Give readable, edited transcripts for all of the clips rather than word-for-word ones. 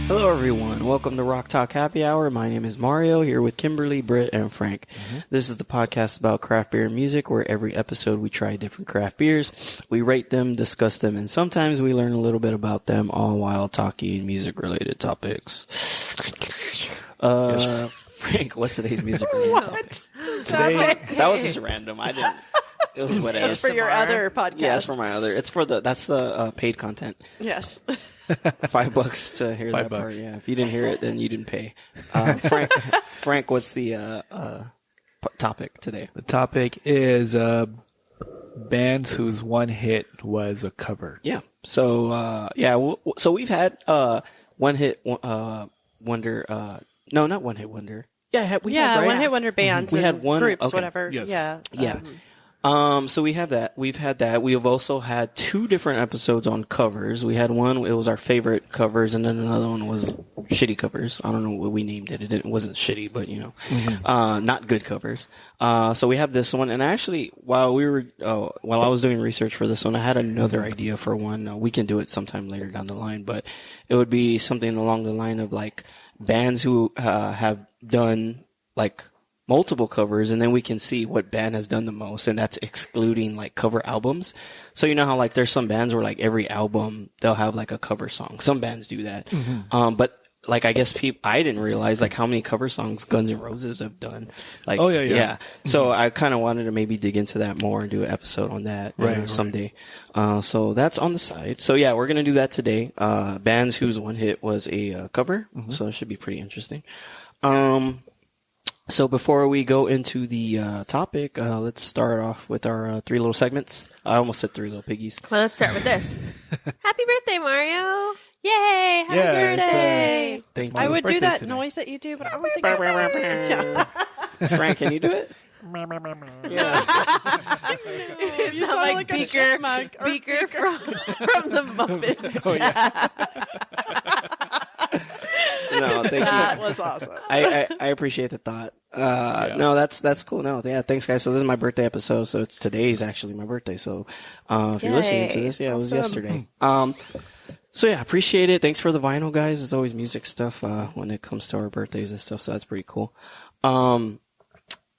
Hello, everyone. Welcome to Rock Talk Happy Hour. My name is Mario, here with Kimberly, Britt, and Frank. This is the podcast about craft beer and music, where every episode we try different craft beers. We rate them, discuss them, and sometimes we learn a little bit about them, all while talking music-related topics. Frank, what's today's music-related topic? Today, that was just random. I didn't. It was whatever. It's for your other podcast. Yeah, it's for my other. That's the paid content. Yes. $5 to hear that $5. part. Yeah, if you didn't hear it, then you didn't pay. Frank, what's the topic today? the topic is bands whose one hit was a cover. Yeah. So so we've had one hit wonder. No, not one hit wonder. Yeah, we had, right? one hit wonder bands. We and had one groups, okay. whatever. Yes. Yeah. Yeah. So we have that. We've had that. We have also had 2 different episodes on covers. We had one, it was our favorite covers, and then another one was shitty covers. I don't know what we named it. It wasn't shitty, but not good covers. So we have this one, and actually, while I was doing research for this one, I had another idea for one. We can do it sometime later down the line, but it would be something along the line of like bands who have done like multiple covers, and then we can see what band has done the most, and that's excluding like cover albums. So you know how like there's some bands where like every album they'll have like a cover song. Some bands do that. But like I guess I didn't realize like how many cover songs Guns N' Roses have done. Like yeah. So I kind of wanted to maybe dig into that more and do an episode on that someday. So that's on the side. So yeah, we're gonna do that today. Bands whose one hit was a cover. So it should be pretty interesting. So before we go into the topic, let's start off with our 3 little segments. I almost said 3 little piggies. Well, let's start with this. Happy birthday, Mario! Yay! Happy birthday! Thank you. I would do that today. noise that you do, but I don't think I Frank, can you do it? Yeah. You sound like Beaker, Beaker from the Muppets. Oh, yeah. No, thank you. That was awesome. I appreciate the thought. No, that's cool. No, yeah, thanks guys. So this is my birthday episode. So today's actually my birthday. So, if you're listening to this, it was yesterday. So yeah, appreciate it. Thanks for the vinyl, guys. It's always music stuff, when it comes to our birthdays and stuff. So that's pretty cool.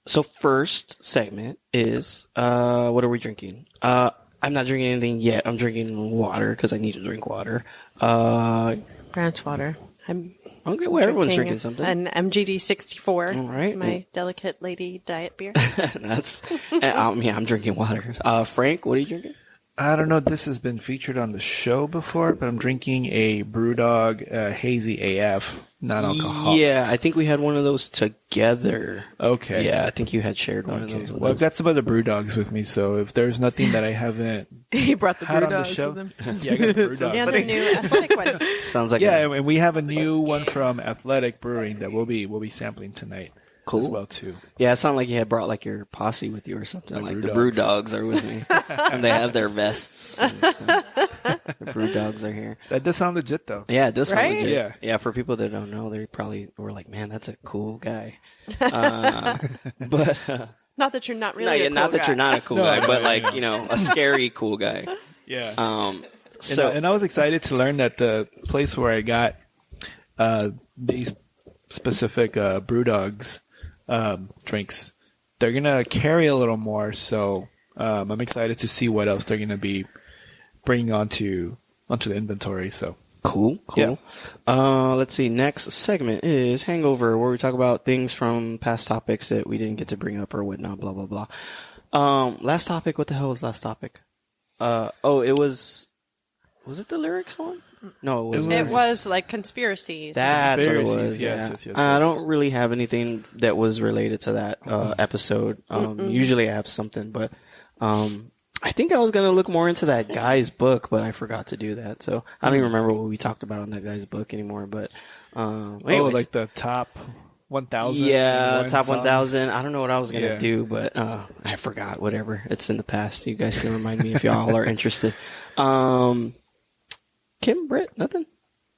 So first segment is, what are we drinking? I'm not drinking anything yet. I'm drinking water because I need to drink water. Branch water. I'm okay, well, everyone's drinking something. An MGD 64. All right. My delicate lady diet beer. I'm drinking water. Frank, what are you drinking? I don't know. This has been featured on the show before, but I'm drinking a BrewDog Hazy AF, non-alcoholic. Yeah, I think we had one of those together. Okay. Yeah, I think you had shared one of those with Well, I've us. got some other BrewDogs with me, so if there's nothing that I haven't He brought the had on the BrewDogs show, with him. yeah, I got the BrewDogs. And their new athletic one. Sounds like Yeah, and we have a new one from Athletic Brewing that we'll be sampling tonight. Cool. As well too. Yeah, it sounded like you had brought like your posse with you or something. My Like brew the dogs. brew dogs are with me, and they have their vests. And so the brew dogs are here. That does sound legit though. Yeah, it does sound Right? legit. Yeah. For people that don't know, they probably were like, "Man, that's a cool guy." But Not that you're not really no, a yeah, cool not that guy. you're not a cool No, guy, no, but no, like no. a scary cool guy. Yeah. So and I was excited to learn that the place where I got these specific BrewDogs drinks, they're gonna carry a little more. So I'm excited to see what else they're gonna be bringing onto the inventory. So cool. Yeah. Let's see. Next segment is Hangover, where we talk about things from past topics that we didn't get to bring up or whatnot. Blah blah blah. Last topic. What the hell was last topic? It was. Was it the lyrics one? No, it wasn't. It was like conspiracies. That's what it Conspiracies, was. yes, Yeah. yes. I don't really have anything that was related to that episode. Usually I have something, but I think I was gonna look more into that guy's book, but I forgot to do that. So I don't even remember what we talked about on that guy's book anymore. But anyways. like the top 1,000. Yeah, top songs. 1,000. I don't know what I was gonna Yeah. do, but I forgot. Whatever. It's in the past. You guys can remind me if y'all are interested. Kim, Britt, nothing?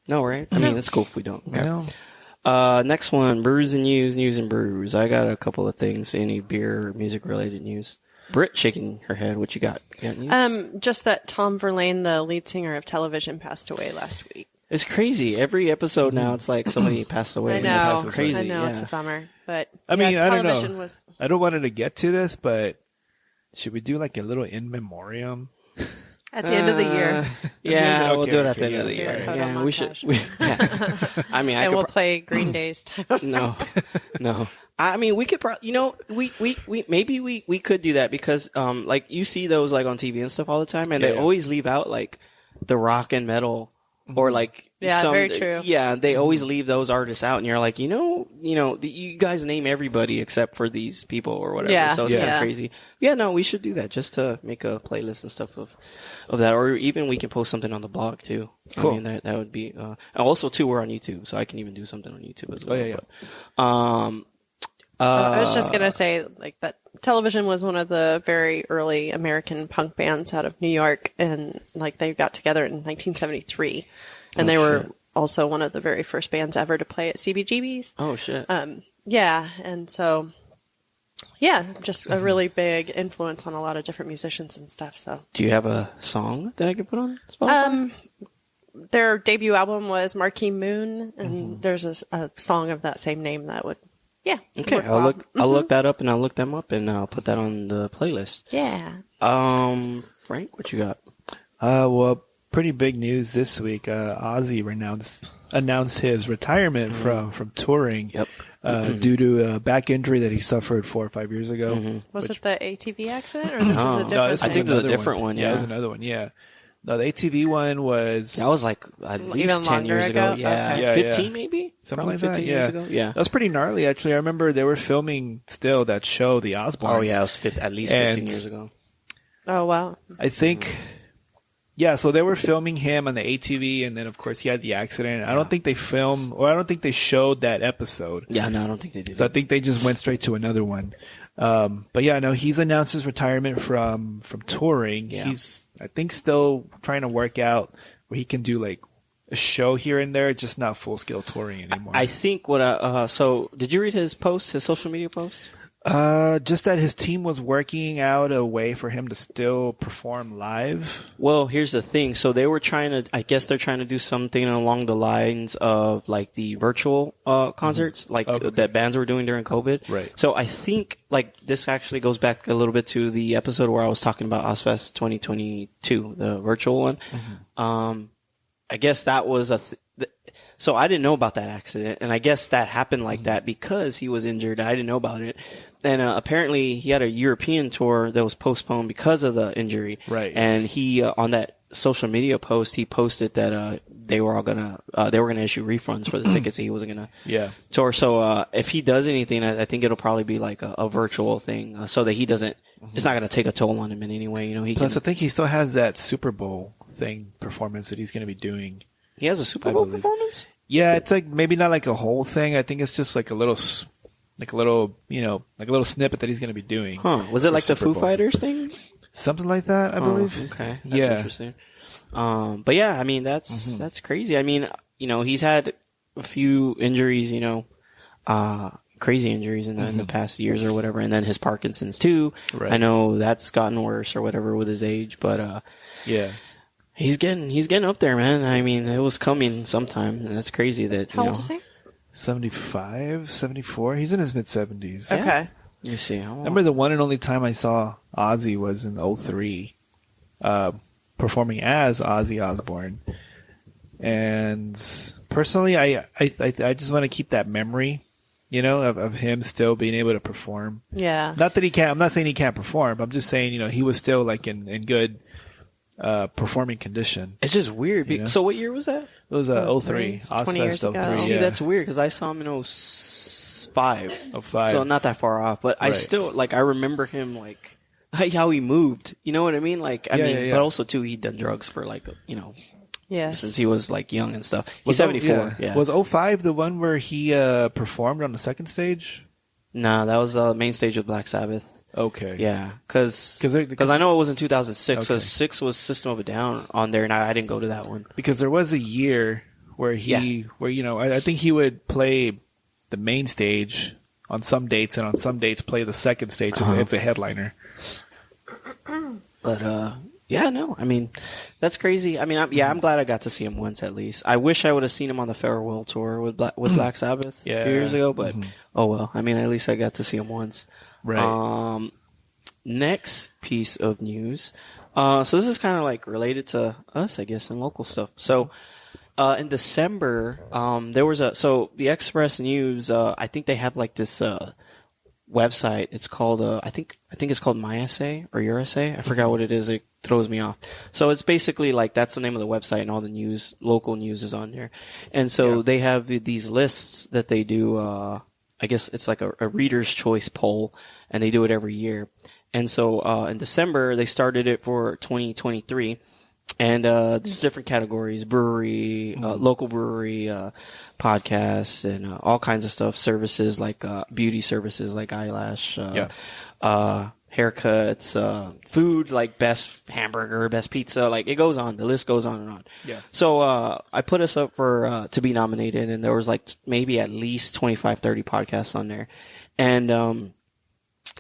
No, right? I mean, it's cool if we don't. Okay. No. Next one, brews and news and brews. I got a couple of things. Any beer or music related news? Britt shaking her head. What you got? You got news? Just that Tom Verlaine, the lead singer of Television, passed away last week. It's crazy. Every episode now, it's like somebody passed away. I know. It's crazy. I know. Yeah. It's a bummer. But I mean, I don't know. television was. I don't want it to get to this, but should we do like a little in memoriam? At the end of the year. Yeah, we'll Okay, do it at the okay, end of the Do a year. photo Yeah, we should. montage. Yeah. I mean, I And could we'll play Green Day's time. no. I mean, we could probably, we could do that because, like you see those like on TV and stuff all the time, and they always leave out like the rock and metal or like Yeah, very true. Yeah, they always leave those artists out, and you're like, you guys name everybody except for these people or whatever. Yeah. So it's kind of Yeah. crazy. Yeah, no, we should do that just to make a playlist and stuff of that, or even we can post something on the blog too. Cool. I mean, that would be. And also too, we're on YouTube, so I can even do something on YouTube as well. yeah. But, I was just gonna say, like, that television was one of the very early American punk bands out of New York, and like they got together in 1973, and they were also one of the very first bands ever to play at CBGB's. Oh shit. Yeah, and so yeah, just a really big influence on a lot of different musicians and stuff. So Do you have a song that I can put on Spotify? their debut album was Marquee Moon, and there's a song of that same name that would Okay, work I'll well. I'll look that up and I'll look them up and I'll put that on the playlist. Yeah. Frank, what you got? Well, pretty big news this week. Ozzy announced his retirement from touring. Yep. Due to a back injury that he suffered 4 or 5 years ago. Was it the ATV accident, or this is a different? No, this I is think there's a another different one, Yeah, yeah. there's another one. Yeah. No, the ATV one was That was like at least Even 10 longer years ago. ago? Yeah. Okay. Yeah, 15 yeah. maybe? something Probably like that. 15 Yeah, years ago. Yeah. that was pretty gnarly. Actually, I remember they were filming still that show, The Osbournes. Oh yeah, it was at least 15 And- years ago. Oh wow. I think. Yeah, so they were filming him on the ATV, and then of course he had the accident. I don't think they filmed, or I don't think they showed that episode. Yeah, no, I don't think they did. So I think they just went straight to another one. But yeah, no, he's announced his retirement from touring. Yeah. He's, I think, still trying to work out where he can do like a show here and there, just not full scale touring anymore. I think what so did you read his post, his social media post? Just that his team was working out a way for him to still perform live. Well, here's the thing. So they were I guess they're trying to do something along the lines of like the virtual concerts, like that bands were doing during COVID. Right. So I think like this actually goes back a little bit to the episode where I was talking about Ozfest 2022, the virtual one. I guess that was so I didn't know about that accident, and I guess that happened like that because he was injured. I didn't know about it. And apparently he had a European tour that was postponed because of the injury. Right. And he, on that social media post, he posted that they were gonna issue refunds for the tickets. He wasn't gonna tour. So if he does anything, I think it'll probably be like a virtual thing, so that he doesn't. It's not gonna take a toll on him in any way. You know, Plus, I think he still has that Super Bowl performance that he's going to be doing. he has a Super Bowl performance. Yeah, it's like maybe not like a whole thing. I think it's just like a little snippet that he's going to be doing. Huh? Was it for like the Super Foo Bowl. Fighters thing? Something like that, I believe. Okay, that's Yeah. interesting. But yeah, I mean that's crazy. I mean, he's had a few injuries, crazy injuries in the past years or whatever, and then his Parkinson's too. Right. I know that's gotten worse or whatever with his age, but Yeah. he's getting up there, man. I mean, it was coming sometime, and that's crazy that How old is he? 75, 74. He's in his mid-70s. Yeah. Okay. Let me see. I remember the one and only time I saw Ozzy was in 2003, performing as Ozzy Osbourne. And personally, I just want to keep that memory, of him still being able to perform. Yeah. Not that he can't. I'm not saying he can't perform. But I'm just saying, he was still like in good performing condition. It's just weird. So what year was that? It was 03. 20 years Ozfest ago. 03. See, Yeah. that's weird because I saw him in 05. 05. So not that far off, but I Right. still I remember him how he moved. You know what I mean? Yeah. But also too, he'd done drugs for Yes. since he was young and stuff. He's Was 74. Yeah. Was 05 the one where he performed on the second stage? Nah, that was the main stage of Black Sabbath. Okay. Yeah, because Because I know it was in 2006. So Okay. 6 was System of a Down on there, and I didn't go to that one. Because there was a year where I think he would play the main stage on some dates, and on some dates play the second stage as a headliner. But Yeah, no, I mean, that's crazy. I mean, I'm glad I got to see him once at least. I wish I would have seen him on the farewell tour with Black Sabbath a few years ago, but oh well. I mean, at least I got to see him once. Right. Next piece of news. So this is kind of like related to us, I guess, and local stuff. So, in December, there was the Express News, I think they have like this, website. It's called, I think it's called MySA or YourSA. I forgot what it is. It throws me off. So it's basically like, that's the name of the website and all the news, local news is on there. And so they have these lists that they do, I guess it's like a Readers Choice poll, and they do it every year. And so, in December, they started it for 2023. And, there's different categories: brewery, local brewery, podcasts, and, all kinds of stuff, services like, beauty services like EYELASH, haircuts, food like best hamburger, best pizza, like it goes on, the list goes on and on. Yeah. So, I put us up for, to be nominated, and there was like maybe at least 25, 30 podcasts on there. And,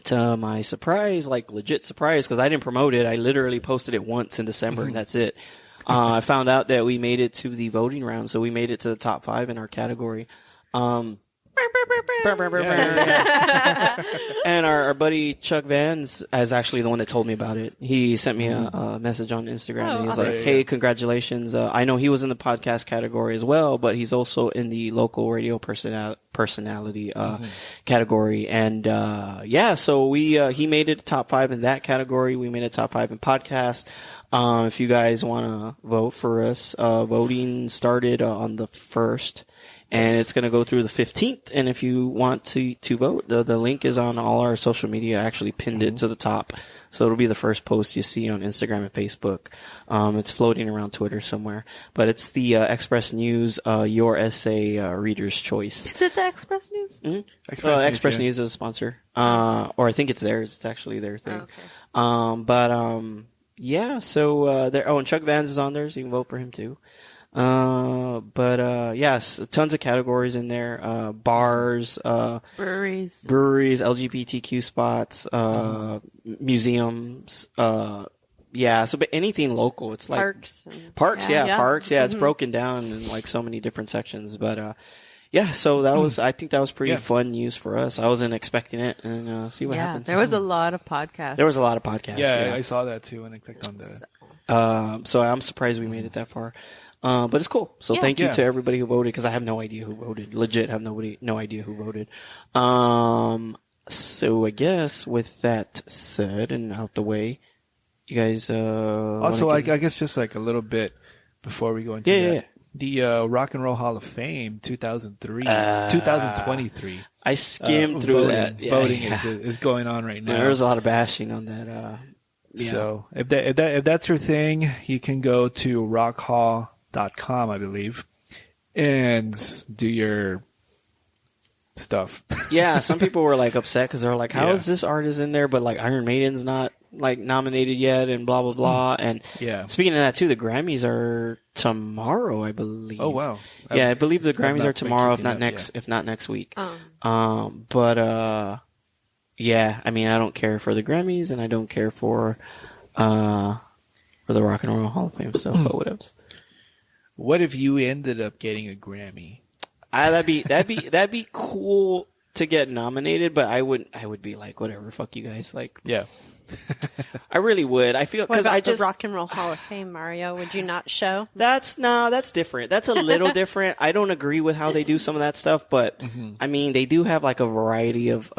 to my surprise, like legit surprise, because I didn't promote it. I literally posted it once in December, and that's it. I found out that we made it to the voting round, so we made it to the top 5 in our category. And our buddy Chuck Vans is actually the one that told me about it. He sent me a message on Instagram, and he was like, "Hey, congratulations! I know he was in the podcast category as well, but he's also in the local radio personality category." And so he made it top 5 in that category. We made it top 5 in podcast. If you guys want to vote for us, voting started on the 1st. And it's going to go through the 15th. And if you want to vote, the link is on all our social media. I actually pinned it to the top. So it'll be the first post you see on Instagram and Facebook. It's floating around Twitter somewhere. But it's the Express News, YourSA Readers Choice. Is it the Express News? Mm-hmm. Express News is a sponsor. Or I think it's theirs. It's actually their thing. Oh, okay. So there. Oh, and Chuck Vans is on there, so you can vote for him too. Yes, tons of categories in there. Bars, breweries, LGBTQ spots, museums, so but anything local. It's like Parks. Parks. It's broken down in like so many different sections, but, so that was, I think that was pretty fun news for us. I wasn't expecting it, and, see what happens. There was a lot of podcasts. Yeah, I saw that too when I clicked on that. So I'm surprised we made it that far. But it's cool. So thank you to everybody who voted, because I have no idea who voted. Legit have no idea who voted. So I guess with that said and out the way, you guys, also, I guess just like a little bit before we go into that. The Rock and Roll Hall of Fame 2023. I skimmed through voting, that. Voting is going on right now. There's a lot of bashing on that. So if that's your thing, you can go to rockhall.com, I believe, and do your stuff. Yeah, some people were like upset because they're like, "How is this artist in there, but like Iron Maiden's not like nominated yet?" And blah blah blah. And speaking of that too, the Grammys are tomorrow, I believe. Oh wow! I believe the Grammys are tomorrow, if not next week. I mean, I don't care for the Grammys, and I don't care for the Rock and Roll Hall of Fame stuff, but whatevs. What if you ended up getting a Grammy? That'd be cool to get nominated, but I would be like, whatever, fuck you guys. Like, I really would. I feel because I just the Rock and Roll Hall of Fame, Mario. Would you not show? That's different. That's a little different. I don't agree with how they do some of that stuff, but I mean, they do have like a variety of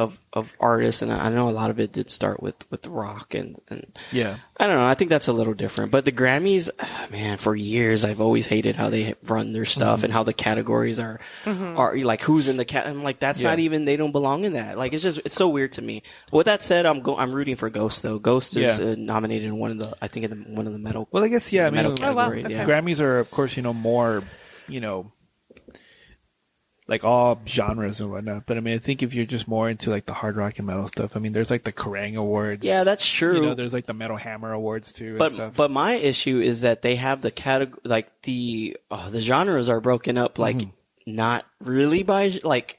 artists, and I know a lot of it did start with rock and I don't know. I think that's a little different. But the Grammys, man, for years I've always hated how they run their stuff and how the categories are like who's in the cat. I'm like, that's not even, they don't belong in that. Like, it's so weird to me. With that said, I'm rooting for Ghost though. Ghost is nominated in one of the metal. Well, I guess metal category. Okay. Grammys are of course more like all genres and whatnot. But I mean, I think if you're just more into like the hard rock and metal stuff, I mean, there's like the Kerrang Awards. Yeah, that's true. There's like the Metal Hammer Awards too. But and stuff. But my issue is that they have the category, like the genres are broken up, like not really by like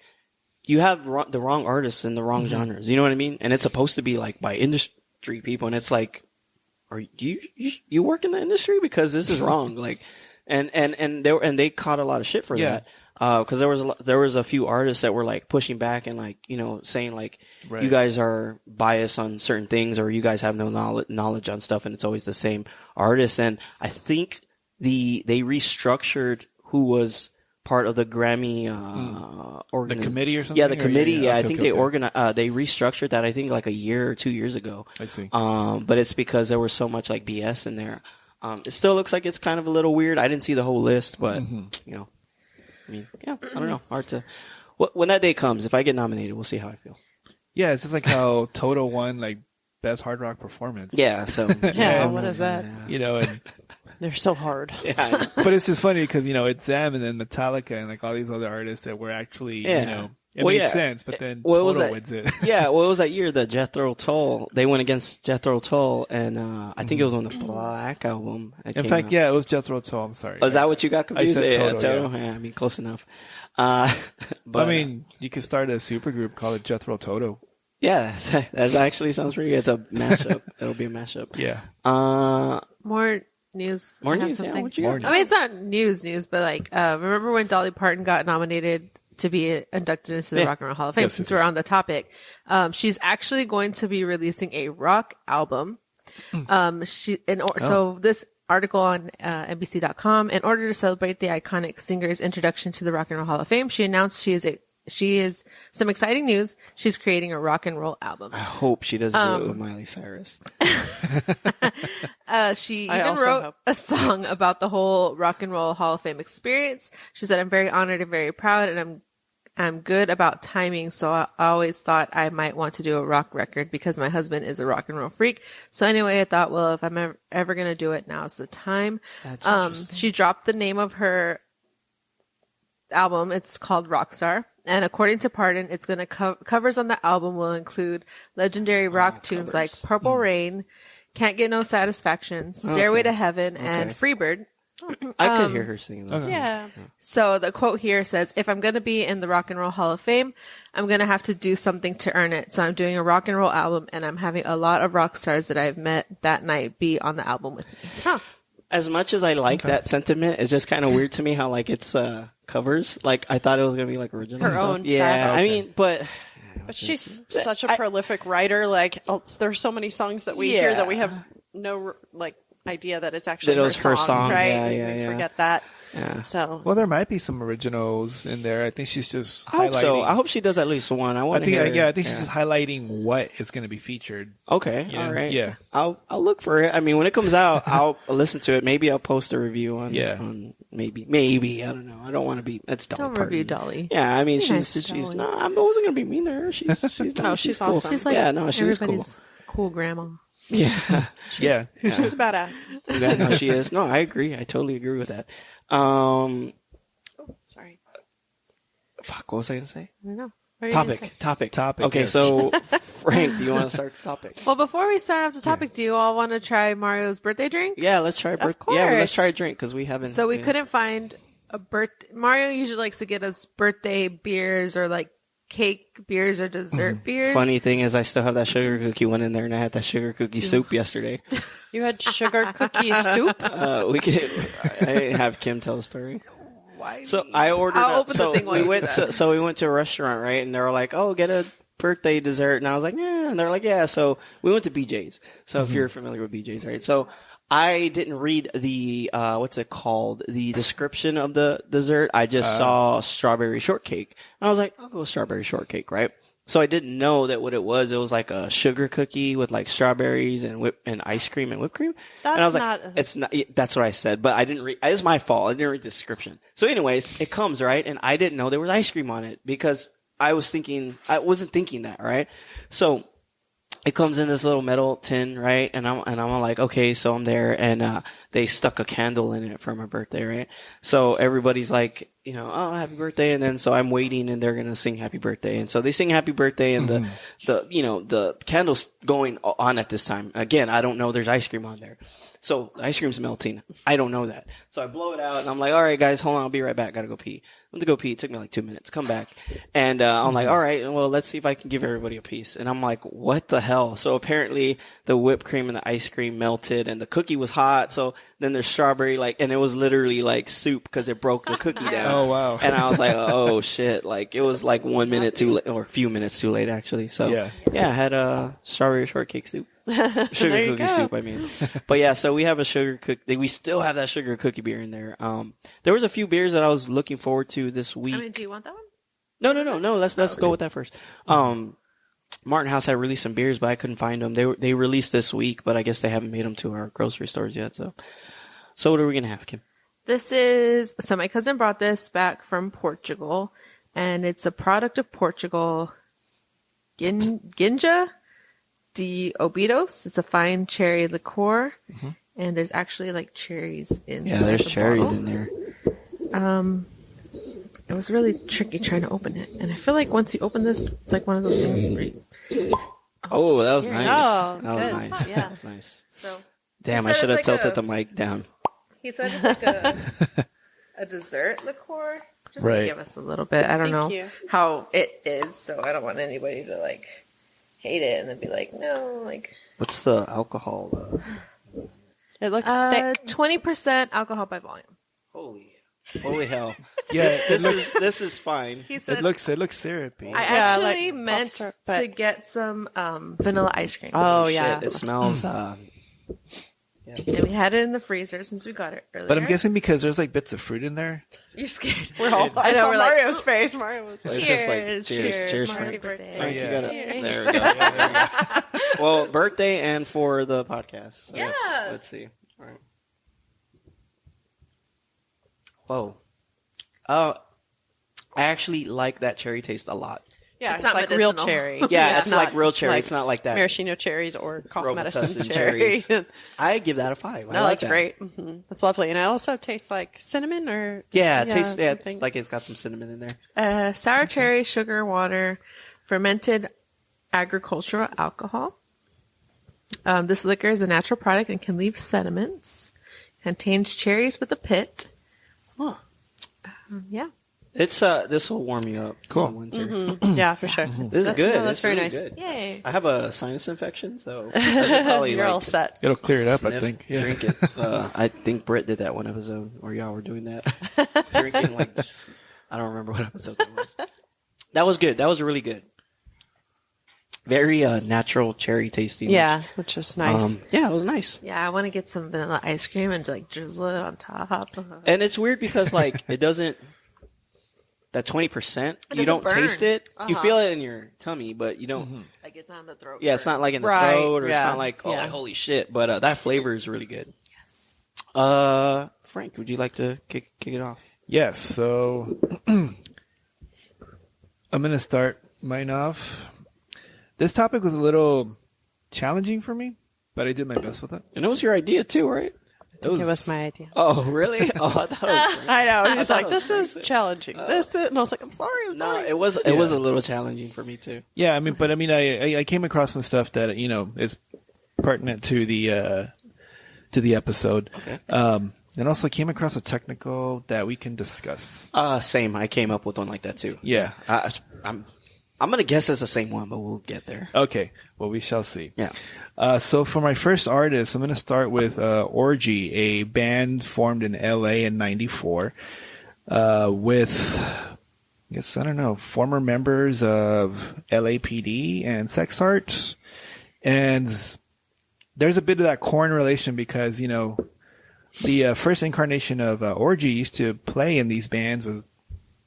you have the wrong artists in the wrong genres. You know what I mean? And it's supposed to be like by industry people, and it's like, are you work in the industry? Because this is wrong. Like, and they caught a lot of shit for that. Because there was a few artists that were like pushing back and like, you know, saying like, you guys are biased on certain things, or you guys have no knowledge on stuff, and it's always the same artist. And I think they restructured who was part of the Grammy the committee or something. Yeah, the committee. Yeah, I okay, think okay. they restructured that. I think like a year or 2 years ago. I see. But it's because there was so much like BS in there. It still looks like it's kind of a little weird. I didn't see the whole list, but you know. I mean, yeah, I don't know. Hard to. When that day comes, if I get nominated, we'll see how I feel. Yeah, it's just like how Toto won like best hard rock performance. Yeah. So. Yeah. What is that? You know, and They're so hard. Yeah. but it's just funny because you know it's them and then Metallica and like all these other artists that were actually you know it made sense, but then Toto wins it. Yeah. Well, it was that year that Jethro Tull. They went against Jethro Tull, and I think it was on the Black album. In fact, yeah, it was Jethro Tull. I'm sorry. Oh, is that what you got confused? I said Toto. Yeah. Yeah, I mean, close enough. But I mean, you could start a supergroup called it Jethro Toto. Yeah, that actually sounds pretty good. It's a mashup. It'll be a mashup. Yeah. More news. More I have news. Yeah, something. what you got? I mean, it's not news, but like, remember when Dolly Parton got nominated to be inducted into the Rock and Roll Hall of Fame? Yes, Since yes. we're on the topic, she's actually going to be releasing a rock album. So this article on NBC.com, in order to celebrate the iconic singer's introduction to the Rock and Roll Hall of Fame, she announced she is some exciting news. She's creating a rock and roll album. I hope she doesn't do it with Miley Cyrus. She I even also wrote hope. a song about the whole Rock and Roll Hall of Fame experience. She said, "I'm very honored and very proud, and I'm good about timing. So I always thought I might want to do a rock record because my husband is a rock and roll freak. So anyway, I thought, well, if I'm ever going to do it, now's the time." That's interesting. She dropped the name of her album. It's called Rockstar. And according to Parton, it's going to covers on the album will include legendary rock tunes like Purple Rain, Can't Get No Satisfaction, Stairway to Heaven, and Freebird. I could hear her singing those. Yeah. So the quote here says, "If I'm going to be in the Rock and Roll Hall of Fame, I'm going to have to do something to earn it. So I'm doing a rock and roll album, and I'm having a lot of rock stars that I've met that night be on the album with me." As much as I like that sentiment, it's just kind of weird to me how like it's covers. Like I thought it was gonna be like original Her stuff. own Yeah, style. I mean, but She's such a prolific writer. Like, there's so many songs that we hear that we have no like idea that it's actually That it was her song. right? Yeah, We yeah. forget that. Yeah. So Well, there might be some originals in there. I think she's just I hope highlighting. so. I hope she does at least one. I want to hear. I think she's just highlighting what is going to be featured. Okay, Yeah, all right. yeah. I'll look for it. I mean, when it comes out, I'll listen to it. Maybe I'll post a review on. Yeah. On maybe I don't know. I don't want to be. That's Dolly Don't Parton. review Dolly. Yeah, I mean, Be nice to she's Dolly. not. I wasn't gonna be mean to her. She's No, she's cool. awesome. She's like yeah, no, she's cool. everybody's cool grandma. Yeah, Yeah. she's a badass. yeah, no, she is. No, I agree. I totally agree with that. Sorry. Fuck, what was I gonna say? I don't know. What are you gonna say? Topic. Okay, yes. so Frank, do you want to start the topic? Well, before we start off the topic, do you all want to try Mario's birthday drink? Yeah, let's try. Of Yeah, let's course. try a drink because we haven't. So we yeah. couldn't find a birthday. Mario usually likes to get us birthday beers or like cake beers or dessert beers. Funny thing is, I still have that sugar cookie one in there, and I had that sugar cookie soup yesterday. You had sugar cookie soup. We could. I have Kim tell the story. Why? So I ordered. I'll open the so thing while we you went. do that. So we went to a restaurant, right? And they were like, "Oh, get a birthday dessert," and I was like, "Yeah," and they're like, "Yeah." So we went to BJ's. So if you're familiar with BJ's, right? So I didn't read the what's it called? The description of the dessert. I just saw strawberry shortcake, and I was like, "I'll go with strawberry shortcake," right? So I didn't know that what it was. It was like a sugar cookie with like strawberries and ice cream and whipped cream. And I was like, it's not. That's what I said, but I didn't read. It's my fault. I didn't read the description. So, anyways, it comes right, and I didn't know there was ice cream on it because I wasn't thinking that, right? So it comes in this little metal tin, right? And I'm like, okay, so I'm there, and they stuck a candle in it for my birthday, right? So everybody's like, oh, happy birthday. And then so I'm waiting and they're going to sing happy birthday. And so they sing happy birthday and the candle's going on at this time. Again, I don't know there's ice cream on there. So the ice cream's melting. I don't know that. So I blow it out and I'm like, all right, guys, hold on. I'll be right back. Gotta go pee. Went to go pee. It took me like 2 minutes. Come back. And, I'm like, all right, well, let's see if I can give everybody a piece. And I'm like, what the hell? So apparently the whipped cream and the ice cream melted and the cookie was hot. So then there's strawberry, and it was literally like soup because it broke the cookie down. Oh, wow. And I was like, oh shit. Like it was like 1 minute too late or a few minutes too late actually. So yeah, I had a strawberry shortcake soup. Sugar cookie soup, I mean. But yeah, so we have a sugar cookie. We still have that sugar cookie beer in there. There was a few beers that I was looking forward to this week. I mean, do you want that one? No. Let's go with that first. Martin House had released some beers, but I couldn't find them. They released this week, but I guess they haven't made them to our grocery stores yet. So what are we gonna have, Kim? So my cousin brought this back from Portugal, and it's a product of Portugal. Ginja de Obidos. It's a fine cherry liqueur, and there's actually like cherries in. Yeah, there's cherries in there. It was really tricky trying to open it, and I feel like once you open this, it's like one of those things. Where Oh, that was nice. Oh, that was good. nice. Yeah. That was nice. So Damn, he I said should have it's like tilted the mic down. He said it's like a dessert liqueur. Just Right. to give us a little bit. I don't know Thank you. how it is, so I don't want anybody to like hate it and then be like, no, like. What's the alcohol? It looks thick. 20% alcohol by volume. Holy hell! Yeah, this is fine. He said it looks syrupy. I Yeah, actually like meant cough syrup, but- to get some vanilla ice cream. Oh, Shit, yeah. it smells. And we had it in the freezer since we got it earlier. But I'm guessing because there's like bits of fruit in there. You're scared. I know, saw we're like, Mario's face. Mario was like, It's just like Cheers, cheers, Mario's Frank. birthday. Frank, you yeah. gotta- Cheers. There we go. There we go. Well, birthday and for the podcast. So Yes. Let's see. All right. Whoa. I actually like that cherry taste a lot. yeah, It's it's, not like real medicinal. cherry. Yeah, it's like not real cherry. It's not like that. maraschino cherries or cough Robitussin medicine cherry. cherry. I give that a 5. I No, like that's that. great. Mm-hmm. That's lovely, and it also tastes like cinnamon or Yeah, it tastes something. like it's got some cinnamon in there. Sour cherry, sugar, water, fermented agricultural alcohol. This liquor is a natural product and can leave sediments. Contains cherries with a pit. Huh. Yeah. It's this will warm you up. Cool. in winter. yeah, for sure. This is good. No, that's It's very really nice. good. Yay. I have a sinus infection, so I should probably You're all set. It'll clear it up, I sniff, think. Yeah. drink it. I think Britt did that one episode, or y'all were doing that. Drinking I don't remember what episode that was. That was good. That was really good. Very natural cherry tasting. Yeah, which is nice. Yeah, it was nice. Yeah, I want to get some vanilla ice cream and like drizzle it on top. And it's weird because it doesn't. That 20%, you don't burn. taste it. You Uh-huh. feel it in your tummy, but you don't. Like it's on the throat. Yeah, it's not like in the Right, throat, or it's yeah, not like yeah. holy shit. But that flavor is really good. Yes. Frank, would you like to kick it off? Yes, so I'm going to start mine off. This topic was a little challenging for me, but I did my best with it. And it was your idea too, right? It was my idea. Oh, really? Oh, I thought it was. I know. He's thought like, it was this is Frank's. challenging. And I was like, I'm sorry. No, it was a little challenging for me too. Yeah, I came across some stuff that is pertinent to the episode. Okay. And also came across a technical that we can discuss. Same. I came up with one like that too. Yeah. I'm gonna guess it's the same one, but we'll get there. Okay. Well, we shall see. Yeah. So for my first artist, I'm going to start with Orgy, a band formed in LA in '94 with, former members of LAPD and Sex Art. And there's a bit of that Korn relation because, the first incarnation of Orgy used to play in these bands with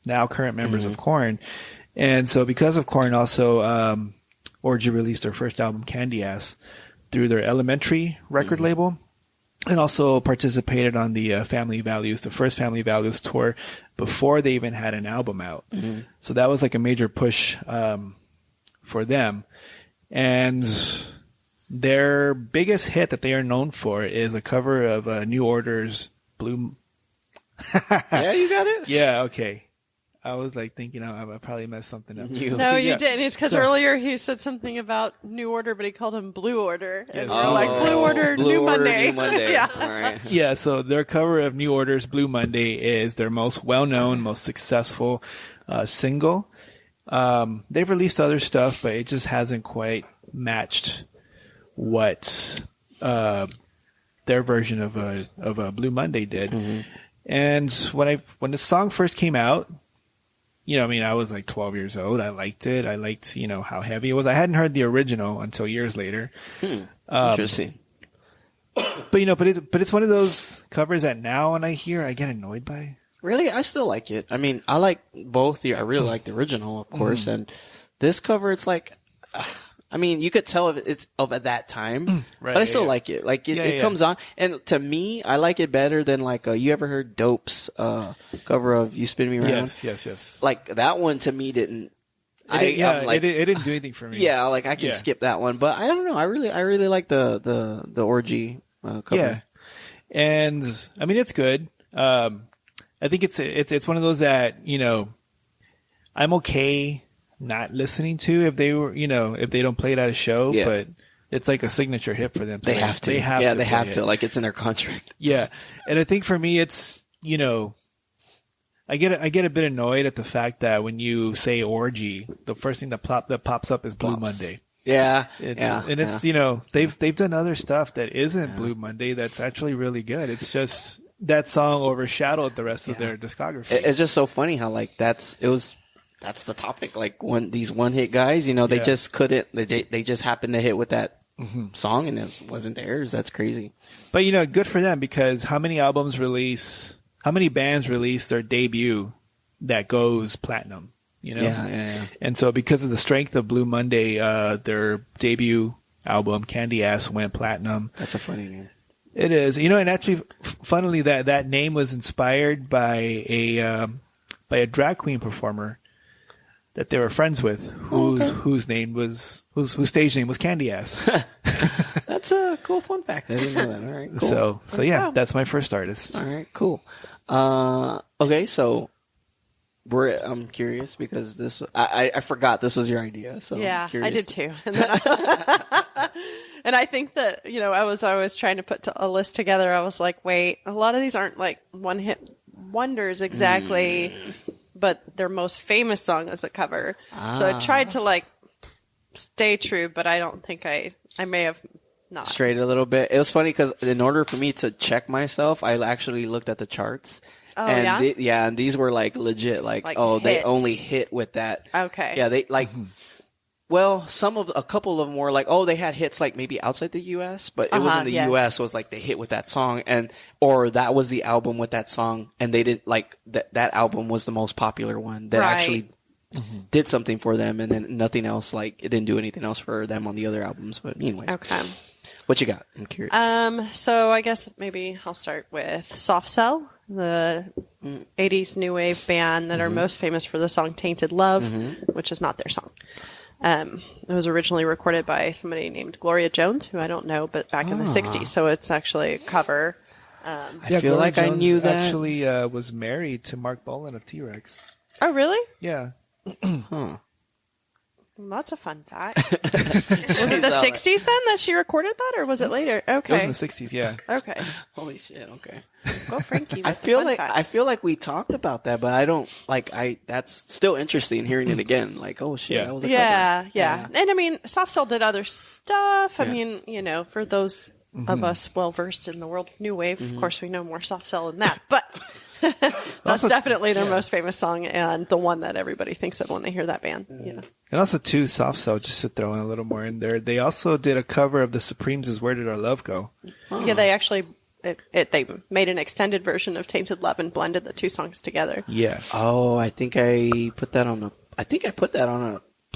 now current members of Korn. And so because of Korn also, Orgy released their first album, Candy Ass, through their Elementary record label, and also participated on the the first Family Values tour before they even had an album out. So that was like a major push for them. And their biggest hit that they are known for is a cover of New Order's Blue Yeah, you got it. Yeah, okay. I was like thinking I probably messed something up. No, Okay, you yeah. didn't. It's because So- earlier he said something about New Order, but he called him Blue Order. And Yes. we're like, Blue Order, New Monday. New Monday. Yeah. All right. Yeah, so their cover of New Order's Blue Monday is their most well-known, most successful single. They've released other stuff, but it just hasn't quite matched what their version of a Blue Monday did. Mm-hmm. And when the song first came out, I was like 12 years old. I liked it. I liked, how heavy it was. I hadn't heard the original until years later. Interesting. But it's one of those covers that now when I hear, I get annoyed by. Really, I still like it. I mean, I like both. I really like the original, of course, and this cover. It's like, I mean, you could tell if it's of at that time, Right, but I still yeah. like it. Like it, Yeah, it yeah. comes on, and to me, I like it better than like you ever heard Dope's cover of "You Spin Me Around"? Yes. Like that one to me didn't. It I'm didn't do anything for me. yeah, like I can Yeah. skip that one, but I don't know. I really like the orgy cover. Yeah, and I mean it's good. I think it's one of those that I'm okay not listening to if they don't play it at a show, Yeah. but it's like a signature hit for them. They have to. They have yeah, to. they play have it. to. Like it's in their contract. Yeah, and I think for me it's I get a bit annoyed at the fact that when you say orgy, the first thing that pops up is Blue Pops. Monday. Yeah, It's they've done other stuff that isn't Blue Monday that's actually really good. It's just that song overshadowed the rest of their discography. It's just so funny how like that's the topic. Like when these one hit guys, they Yeah. just couldn't. They just happened to hit with that song and it wasn't theirs. That's crazy. But good for them because how many bands release their debut that goes platinum? Yeah. And so because of the strength of Blue Monday, their debut album Candy Ass went platinum. That's a funny name. It is, and actually, funnily, that name was inspired by a drag queen performer that they were friends with, whose stage name was Candy Ass. That's a cool fun fact. I didn't know that. All right, cool. So yeah, that's my first artist. All right, cool. Okay, so I'm curious because this I forgot this was your idea. So Yeah, I'm curious. I did too. And, then and I think that, I was trying to put a list together. I was like, wait, a lot of these aren't like one hit wonders exactly, but their most famous song is a cover. So I tried to like stay true, but I don't think I may have not. Straight a little bit. It was funny because in order for me to check myself, I actually looked at the charts. Oh, and yeah? and these were like legit, like Like they hits. only hit with that. Okay. Yeah, they like. Well, a couple of them were like, they had hits like maybe outside the U.S., but it was in the yes. U.S. was like they hit with that song or that was the album with that song, and they didn't like that album was the most popular one that Right. actually did something for them, and then nothing else, like it didn't do anything else for them on the other albums. But anyways, Okay. what you got? I'm curious. So I guess maybe I'll start with Soft Cell, the 80s new wave band that are most famous for the song Tainted Love, which is not their song. It was originally recorded by somebody named Gloria Jones, who I don't know, but back in the 60s. So it's actually a cover. I feel Gloria like I Jones knew that. Actually, was married to Mark Bolan of T-Rex. Oh, really? Yeah. Huh. Well, that's a fun fact. Was it the 60s then that she recorded that, or was it later? It was Okay. in the 60s, yeah. Okay. Holy shit! Okay. Go, Frankie. I with the feel fun like facts. we talked about that, but I don't like. That's still interesting hearing it again. Like, oh shit, Yeah. that was a Yeah. cover. And I mean, Soft Cell did other stuff. I Yeah. mean, for those of us well versed in the world of new wave, of course we know more Soft Cell than that. But that's definitely their most famous song and the one that everybody thinks of when they hear that band. Yeah. And also, too, Soft Cell, just to throw in a little more in there, they also did a cover of the Supremes' Where Did Our Love Go? Yeah, they actually they made an extended version of Tainted Love and blended the two songs together. Yes. Oh, I think I put that on a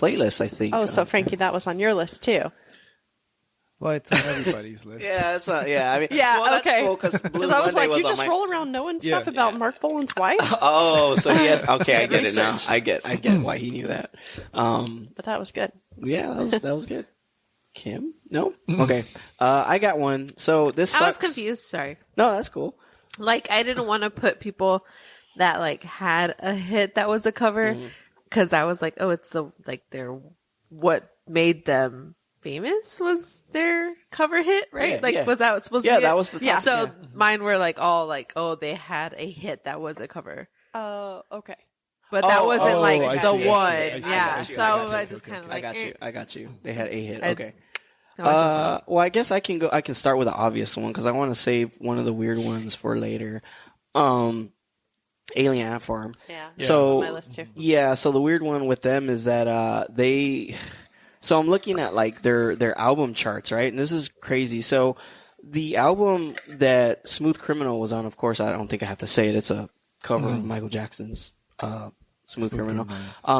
playlist. I think. Oh, so Frankie, that was on your list too. Well, it's on everybody's list. Yeah, that's not. Yeah, I mean. Yeah, well, that's okay. cool because I was like, you just roll around knowing stuff about Mark Bolan's wife? Oh, so he had. Okay, I get it now. Research. I get why he knew that. But that was good. Yeah, that was good. Kim? No. Okay. I got one. So this I was sucks. confused. Sorry. No, that's cool. Like, I didn't want to put people that like had a hit that was a cover because I was like, oh, it's what made them famous was their cover hit, right? Was that supposed to be? Yeah, that was the top. So mine were like all like, oh, they had a hit that was a cover. Oh, okay. But that wasn't the one. I So I just kind of like, I got you. They had a hit. Okay. Well, I guess I can start with the obvious one because I want to save one of the weird ones for later. Alien Ant Farm. Yeah. So on my list too. Yeah. So the weird one with them is that So I'm looking at like their album charts, right? And this is crazy. So the album that Smooth Criminal was on, of course, I don't think I have to say it. It's a cover of Michael Jackson's Smooth Criminal.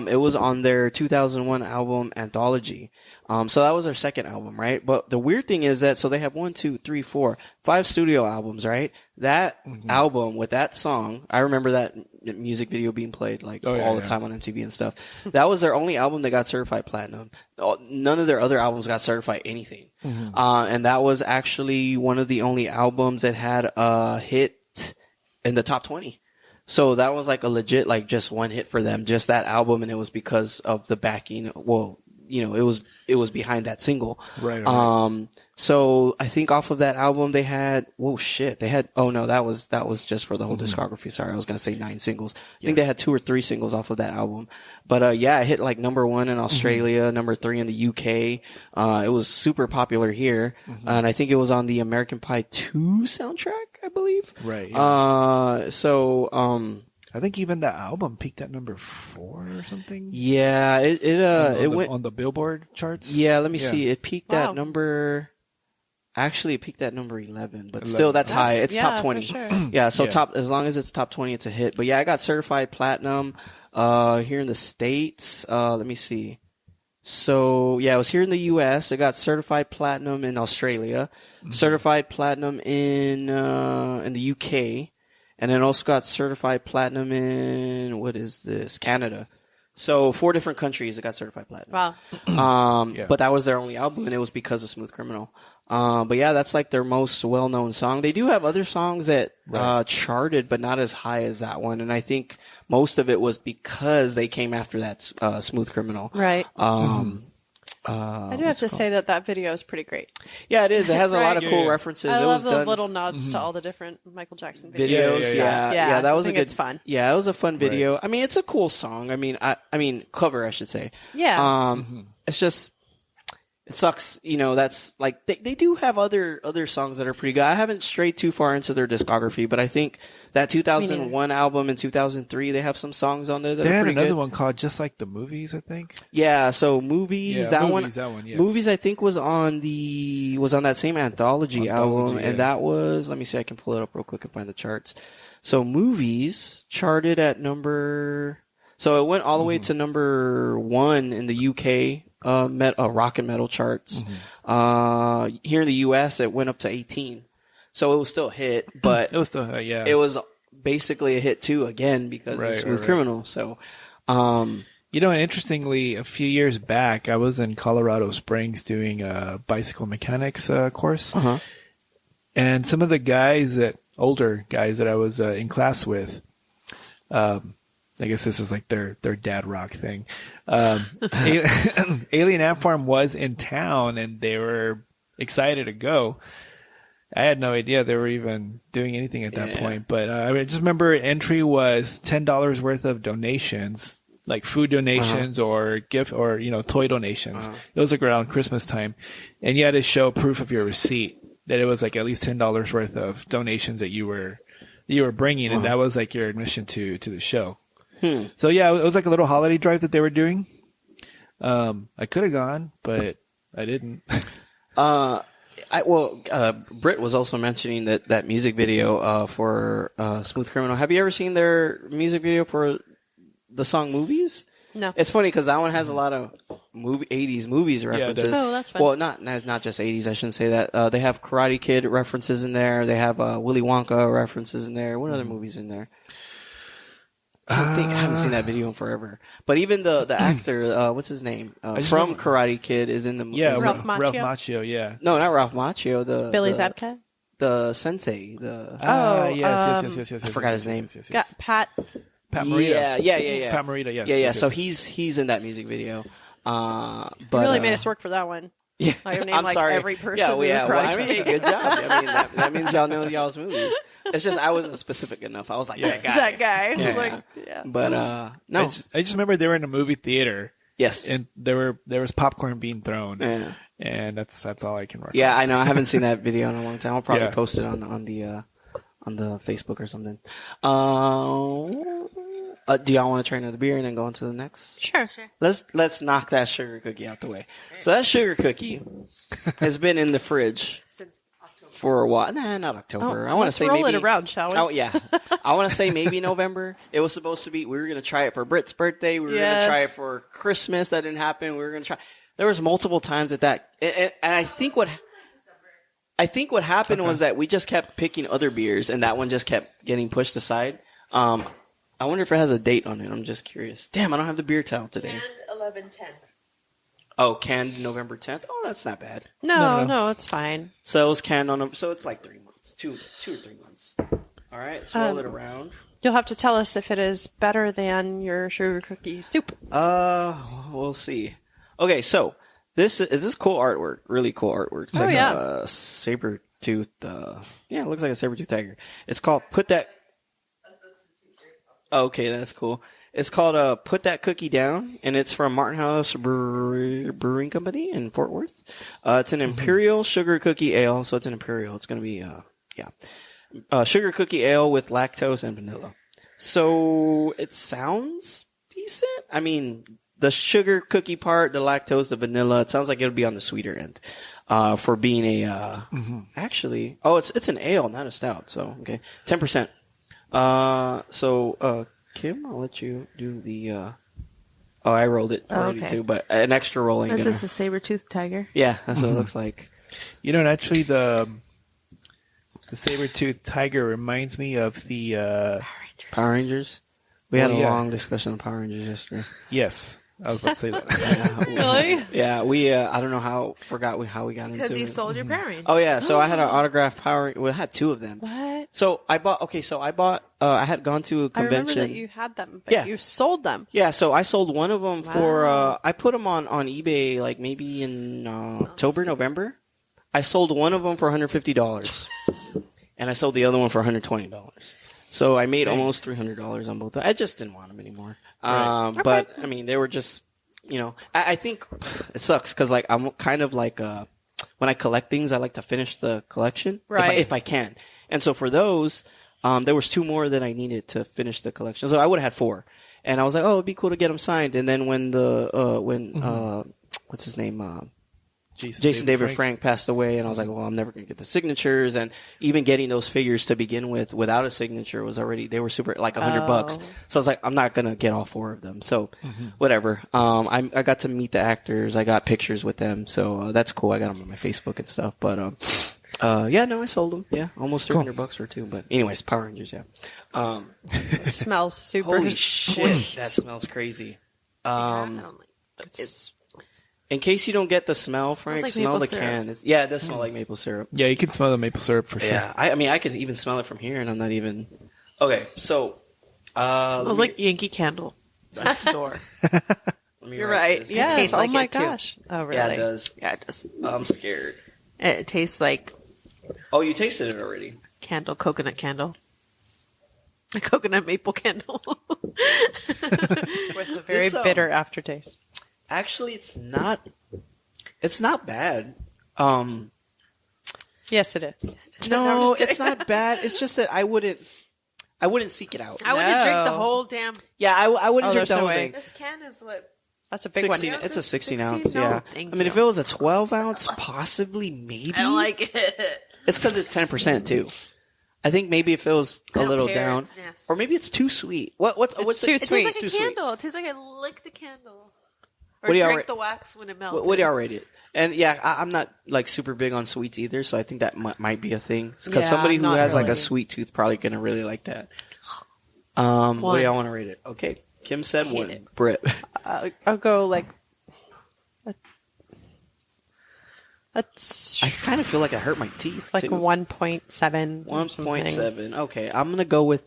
It was on their 2001 album Anthology. So that was their second album, right? But the weird thing is that, so they have 5 studio albums, right? That album with that song, I remember that music video being played all the time on MTV and stuff. That was their only album that got certified platinum. None of their other albums got certified anything. And that was actually one of the only albums that had a hit in the top 20. So that was like a legit, like just one hit for them, just that album. And it was because of the backing. Well, it was behind that single. Right. So I think off of that album that was just for the whole discography. Sorry. I was going to say 9 singles. I think they had 2 or 3 singles off of that album. But, it hit like number 1 in Australia, number 3 in the UK. It was super popular here. And I think it was on the American Pie 2 soundtrack, I believe. Right. Yeah. I think even the album peaked at number 4 or something. Yeah, it went on the Billboard charts. Yeah, let me see. It peaked at number. Actually, it peaked at number 11, but still, that's high. It's top 20. For sure. Yeah, so top, as long as it's top 20, it's a hit. But yeah, I got certified platinum here in the States. Let me see. So yeah, it was here in the U.S. It got certified platinum in Australia, certified platinum in the U.K. And then also got certified platinum in, Canada. So 4 different countries it got certified platinum. Wow. But that was their only album, and it was because of Smooth Criminal. But yeah, that's like their most well-known song. They do have other songs that charted, but not as high as that one. And I think most of it was because they came after that Smooth Criminal. Right. I do have to say that video is pretty great. Yeah, it is. It has a lot of cool references. I It love was the done little nods to all the different Michael Jackson videos. videos. Yeah, that was I a think good. It's fun. Yeah, it was a fun video. Right. I mean, it's a cool song. I mean, cover, I should say. Yeah. It's just. It sucks, that's like, they do have other songs that are pretty good. I haven't strayed too far into their discography, but I think that 2001 album and 2003, they have some songs on there that are pretty good. They had another one called Just Like the Movies, I think. Yeah, so Movies, that one, yes. Movies I think was on that same Anthology album, and that was, let me see, I can pull it up real quick and find the charts. So Movies charted at so it went all the way to number 1 in the UK. Rock and metal charts. Here in the U.S., it went up to 18. So it was still a hit, but it was still, it was basically a hit too, again, because of Smooth Criminal. So, interestingly, a few years back, I was in Colorado Springs doing a bicycle mechanics course. And some of the older guys that I was in class with, I guess this is like their dad rock thing. Alien Ant Farm was in town, and they were excited to go. I had no idea they were even doing anything at that point. But I just remember entry was $10 worth of donations, like food donations or gift or toy donations. It was like around Christmas time, and you had to show proof of your receipt that it was like at least $10 worth of donations that you were bringing, and that was like your admission to the show. So yeah, it was like a little holiday drive that they were doing. I could have gone, but I didn't. Britt was also mentioning that music video for Smooth Criminal. Have you ever seen their music video for the song Movies? No. It's funny because that one has a lot of 80s movies references. Oh, that's fun. Well, not just 80s. I shouldn't say that. They have Karate Kid references in there. They have Willy Wonka references in there. What other movies in there? I haven't seen that video in forever. But even the actor, what's his name? From Karate Kid is in the movie. Yeah, Ralph Macchio? Ralph Macchio, yeah. No, not Ralph Macchio. Billy Zabka? the sensei. The yes. I forgot his name. Got Pat. Pat Morita. Yeah. Pat Morita, yes. Yeah. So he's in that music video. But You really made us work for that one. Yeah, I named every person. Yeah, in the well, I project. mean, hey, good job. I mean, that means y'all know y'all's movies. It's just I wasn't specific enough. I was like that guy. That guy. Yeah. Yeah. But no. I just remember they were in a movie theater. Yes. And there was popcorn being thrown. Yeah. And that's all I can remember. Yeah, I know. I haven't seen that video in a long time. I'll probably Yeah. post it on the Facebook or something. Do y'all want to try another beer and then go on to the next? Sure. Let's knock that sugar cookie out the way. So that sugar cookie has been in the fridge for a while. Nah, not October. I want to say roll maybe it around, shall we? Oh yeah, I want to say maybe November. It was supposed to be. We were going to try it for Britt's birthday. We were going to try it for Christmas. That didn't happen. We were going to try. There was multiple times that, and I think what happened was that we just kept picking other beers, and that one just kept getting pushed aside. I wonder if it has a date on it. I'm just curious. Damn, I don't have the beer towel today. Canned 11/10. Oh, canned November 10th. Oh, that's not bad. No, it's fine. So it was canned on. So it's like 3 months, two or 3 months. All right, swirl it around. You'll have to tell us if it is better than your sugar cookie soup. We'll see. Okay, so this cool artwork. Really cool artwork. It's like a saber tooth. Yeah, it looks like a saber tooth tiger. It's called Put That. Okay, that's cool. It's called Put That Cookie Down, and it's from Martin House Brewing Company in Fort Worth. It's an Imperial Sugar Cookie Ale, so it's an Imperial. It's going to be, sugar cookie ale with lactose and vanilla. So it sounds decent. I mean, the sugar cookie part, the lactose, the vanilla, it sounds like it'll be on the sweeter end. For being actually, it's an ale, not a stout. So, okay. 10%. Kim, I'll let you do the, I rolled it already too, but an extra rolling. This is a saber-toothed tiger. Yeah, that's what it looks like. You know, and actually the saber-toothed tiger reminds me of the, Power Rangers. We had a long discussion on Power Rangers yesterday. Yes. I was about to say that. Really? Yeah, we, I don't know how we got into it. Because you sold your Power Ranger. Oh yeah, so I had an autographed Power, I had 2 of them. What? So I bought, I had gone to a I remember convention. that you had them, but you sold them. Yeah, so I sold one of them for, I put them on eBay like maybe in October, November. I sold one of them for $150. And I sold the other one for $120. So I made almost $300 on both. I just didn't want them anymore. But I mean, they were just, I think it sucks because like I'm kind of like when I collect things, I like to finish the collection if I can. And so for those, there was 2 more that I needed to finish the collection. So I would have had 4. And I was like, oh, it'd be cool to get them signed. And then when what's his name? Jason David Frank passed away, and I was like, well, I'm never going to get the signatures. And even getting those figures to begin with without a signature was already, they were super, like $100. So I was like, I'm not going to get all 4 of them. So whatever. I got to meet the actors. I got pictures with them. So that's cool. I got them on my Facebook and stuff. But, I sold them. Yeah. Almost $300 for 2. But anyways, Power Rangers. Yeah. It smells super. Holy shit. That smells crazy. It's In case you don't get the smell, Frank, like smell the maple can. It does smell like maple syrup. Yeah, you can smell the maple syrup for sure. Yeah, I mean, I could even smell it from here, and I'm not even. Okay, so smells like Yankee Candle store. You're right. This. Yes. tastes like my it, too. gosh. Oh, really? Yeah, it does. Yeah, it does. I'm scared. It tastes like Oh, you tasted it already. coconut candle. A coconut maple candle. With a very bitter aftertaste. Actually, it's not. It's not bad. Yes, it is. No, it's not bad. It's just that I wouldn't seek it out. I wouldn't drink the whole damn. Yeah, I wouldn't drink there's the no whole way. thing. This can is what? That's a big one. It's a 16 ounce. 16? No, Yeah. thank I mean, if you. it was a 12 ounce, possibly, maybe. I don't like it. It's because it's 10% too. I think maybe if it was a don't little care, down, it's nasty. or maybe it's too sweet. What's too it? sweet. It tastes like Too a sweet. candle. It tastes like I lick the candle. Or What do y'all drink rate- the wax when it melts. What do y'all rate it? And yeah, I'm not like super big on sweets either, so I think that might be a thing. Because Yeah, somebody who not has like really. a sweet tooth probably gonna really like that. What do y'all want to rate it? Okay, Kim said 1. hate Britt. I'll go like That's I kind of feel like I hurt my teeth. like too. 1.7. 1.7. Okay, I'm gonna go with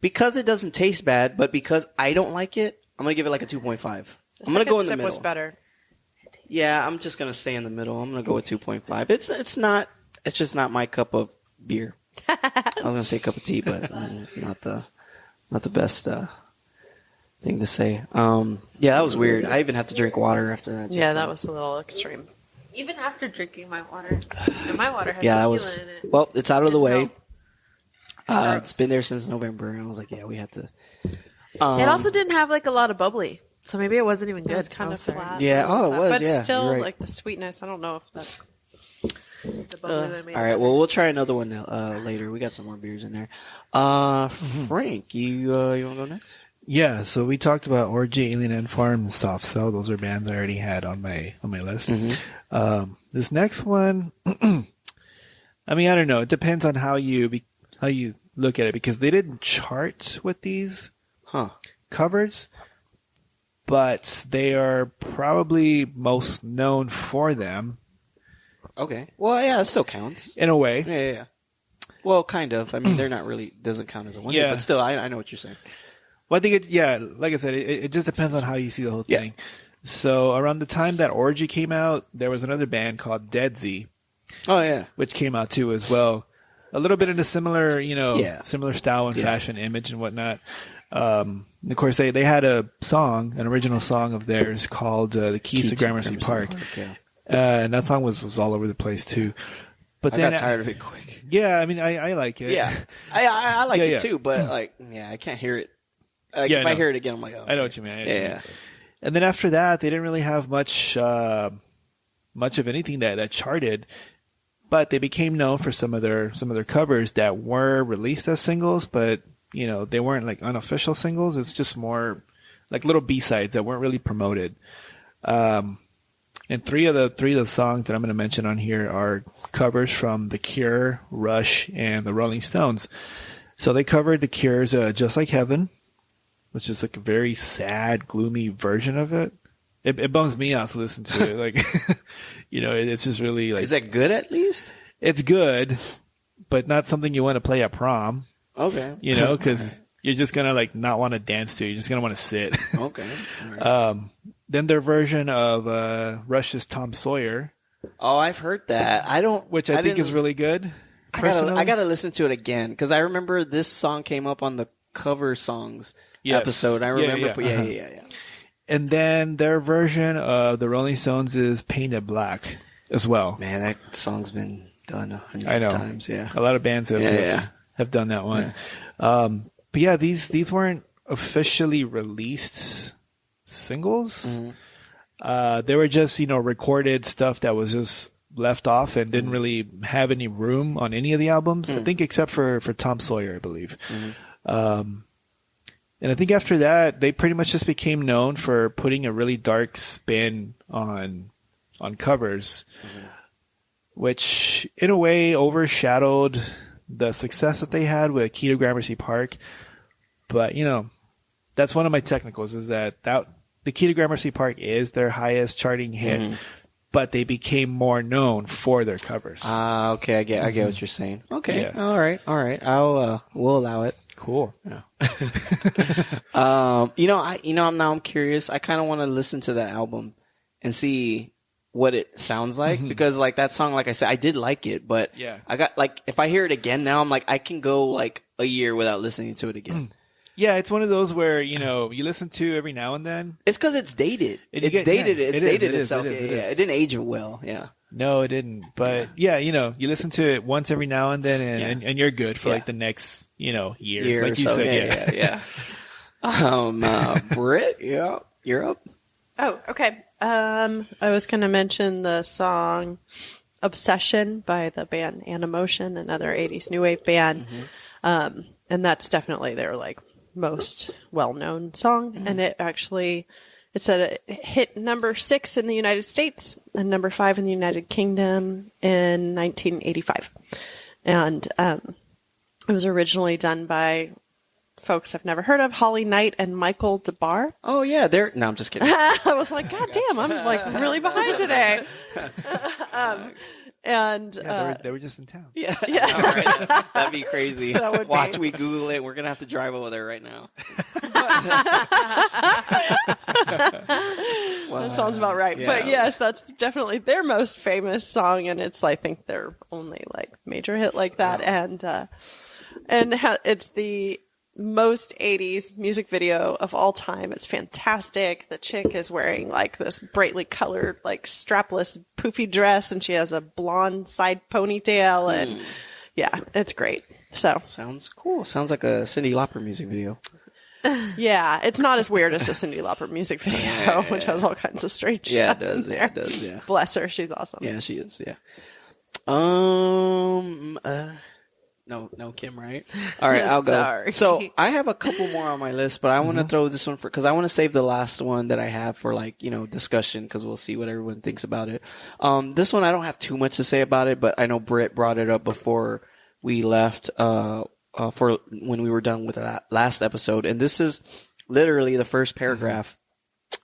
because it doesn't taste bad, but because I don't like it, I'm gonna give it like a 2.5. I'm gonna go in the sip middle. was better. Yeah, I'm just gonna stay in the middle. I'm gonna go with 2.5. It's just not my cup of beer. I was gonna say cup of tea, but it's not the best thing to say. Yeah, that was weird. I even had to drink water after that. Yeah, that was a little extreme. Even after drinking my water, and my water has Yeah, tequila in it. well, it's out of the way. Didn't It's been there since November, and I was like, yeah, we had to. It also didn't have like a lot of bubbly, so maybe it wasn't even good. It was kind Oh, of sorry. flat. Yeah, oh, it was. But yeah, still, you're right. like the sweetness, I don't know if that... The bubbly that made All it right, better. well, we'll try another one later. We got some more beers in there. Frank, you want to go next? Yeah, so we talked about Orgy, Alien Ant Farm, and Soft Cell. Those are bands I already had on my list. This next one, I mean, I don't know. It depends on how you look at it, because they didn't chart with these covers, but they are probably most known for them. Okay. Well, yeah, it still counts. In a way. Yeah. Well, kind of. I mean, they're not really, doesn't count as a one hit, Yeah. but still, I know what you're saying. Well, I think like I said, it just depends on how you see the whole thing. So around the time that Orgy came out, there was another band called Dead Z, Oh, yeah. which came out too as well. A little bit in a similar, similar style and Yeah. fashion, image and whatnot. Of course, they had an original song of theirs called "The Keys to Gramercy Park," Yeah. and that song was all over the place too. But I then got tired of it quick. Yeah, I mean, I like it. Yeah. I like Yeah, it yeah. too, but like, yeah, I can't hear it. Like, Yeah, if I I know. hear it again, I'm like, oh. I know what you mean. Yeah. And then after that, they didn't really have much of anything that charted, but they became known for some of their covers that were released as singles, but they weren't like unofficial singles. It's just more like little B-sides that weren't really promoted. And three of the songs that I'm going to mention on here are covers from The Cure, Rush, and the Rolling Stones. So they covered The Cure's "Just Like Heaven," which is like a very sad, gloomy version of it. It bums me out to listen to it. Like, it's just really like. Is that good at least? It's good, but not something you want to play at prom. Okay. Because you're just gonna like not want to dance to. You're just gonna want to sit. Okay. All right. Then their version of Rush's "Tom Sawyer," Oh, I've heard that. which I think is really good. I gotta listen to it again because I remember this song came up on the cover songs episode. I remember. Yeah. And then their version of the Rolling Stones is "Painted Black" as well. Man, that song's been done 100 I know. times. Yeah. A lot of bands have done that one. But yeah, these weren't officially released singles. They were just recorded stuff that was just left off and didn't really have any room on any of the albums. I think except for Tom Sawyer, I believe. And I think after that, they pretty much just became known for putting a really dark spin on covers, which in a way overshadowed the success that they had with Key to Gramercy Park. But, that's one of my technicals, is that the Key to Gramercy Park is their highest charting hit, but they became more known for their covers. Okay, I get what you're saying. Okay, Yeah. all right. We'll allow it. Cool. Yeah. I'm curious. I kind of want to listen to that album and see what it sounds like because like that song, like I said, I did like it, but I got like if I hear it again now, I'm like I can go like a year without listening to it again. Yeah, it's one of those where, you listen to every now and then. It's because it's dated. It's dated itself. It didn't age well. Yeah. No, it didn't. But yeah, you listen to it once every now and then and you're good for like the next, year. Like you said. Yeah. Britt, you're up. Oh, okay. I was going to mention the song Obsession by the band Animotion, another 80s new wave band. And that's definitely their like most well-known song. And it's at a hit number 6 in the United States and number 5 in the United Kingdom in 1985. And it was originally done by folks have never heard of, Holly Knight and Michael DeBar. Oh yeah, they're. No, I'm just kidding. I was like, God damn, I'm like really behind today. They were just in town. Yeah. All right. That'd be crazy. That would Watch be. we Google it. We're gonna have to drive over there right now. That sounds about right. Yeah. But yes, that's definitely their most famous song, and it's I think their only like major hit like that. It's the most 80s music video of all time. It's fantastic. The chick is wearing like this brightly colored, like strapless poofy dress, and she has a blonde side ponytail, and yeah, it's great. So Sounds cool. Sounds like a Cyndi Lauper music video. yeah, it's not as weird as a Cyndi Lauper music video, which has all kinds of strange Yeah, stuff it does. in Yeah, there. it does. Yeah. Bless her, she's awesome. Yeah, she is. Yeah. No, Kim, right? All right, I'll go. Sorry. So I have a couple more on my list, but I want to throw this one because I want to save the last one that I have for discussion because we'll see what everyone thinks about it. This one I don't have too much to say about it, but I know Britt brought it up before we left for when we were done with that last episode, and this is literally the first paragraph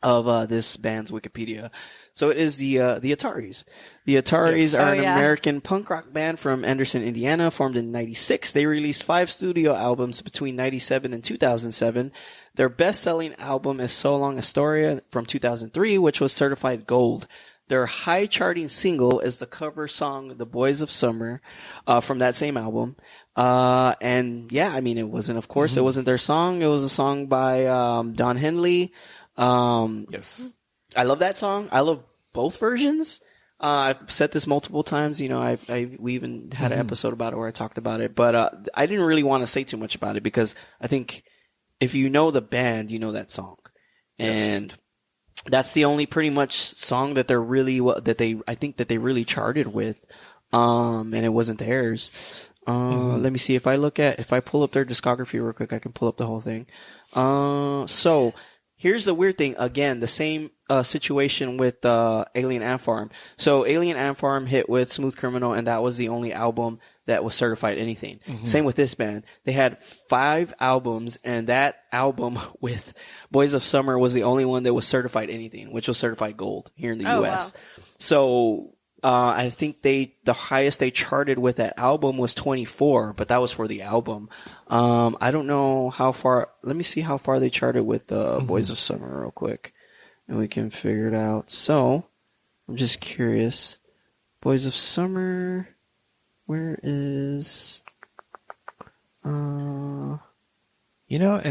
of this band's Wikipedia. So it is the Ataris. The Ataris are an American punk rock band from Anderson, Indiana, formed in 96. They released 5 studio albums between 97 and 2007. Their best-selling album is So Long Astoria from 2003, which was certified gold. Their high-charting single is the cover song The Boys of Summer from that same album. And yeah, I mean, it wasn't, of course, it wasn't their song. It was a song by Don Henley. Yes. I love that song. I love both versions. I've said this multiple times. We even had an episode about it where I talked about it, but I didn't really want to say too much about it because I think if you know the band, you know that song, and that's the only pretty much song that they're really I think that they really charted with, and it wasn't theirs. Let me see if I pull up their discography real quick, I can pull up the whole thing. So here's the weird thing. Again, the same situation with Alien Ant Farm. So Alien Ant Farm hit with Smooth Criminal, and that was the only album that was certified anything. Same with this band. They had 5 albums, and that album with Boys of Summer was the only one that was certified anything, which was certified gold here in the U.S. Wow. So I think the highest they charted with that album was 24, but that was for the album. I don't know how far. Let me see how far they charted with Boys of Summer real quick, and we can figure it out. So I'm just curious. Boys of Summer, where is? And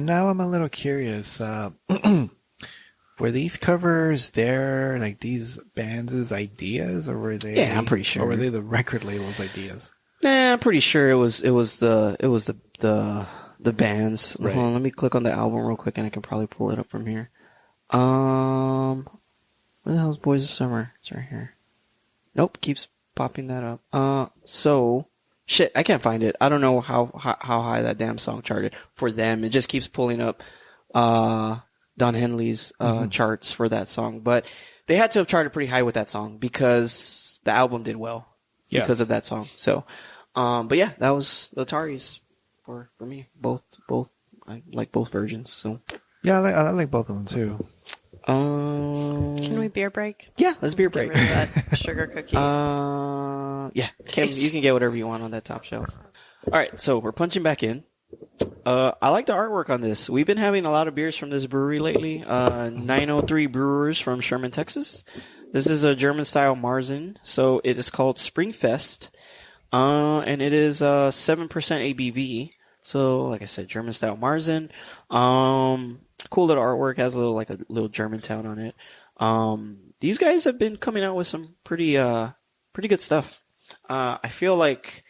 now I'm a little curious. Were these covers like these bands' ideas, or were they? Yeah, I'm pretty sure. Or were they the record label's ideas? Nah, I'm pretty sure it was the bands. Right. Hold on, let me click on the album real quick, and I can probably pull it up from here. Where the hell is Boys of Summer? It's right here. Nope, keeps popping that up. So shit, I can't find it. I don't know how high that damn song charted for them. It just keeps pulling up Don Henley's charts for that song, but they had to have charted pretty high with that song because the album did well because of that song. So, but yeah, that was the Ataris for me. Both I like both versions. So yeah, I like both of them too. Can we beer break? Yeah, let's beer break. Get rid of that sugar cookie. Yeah, Kim, you can get whatever you want on that top shelf. All right, so we're punching back in. I like the artwork on this. We've been having a lot of beers from this brewery lately. 903 Brewers from Sherman, Texas. This is a German-style Marzen, so it is called Springfest, and it is 7% ABV. So, like I said, German-style Marzen. Cool little artwork. Has a little Germantown on it. These guys have been coming out with some pretty good stuff. I feel like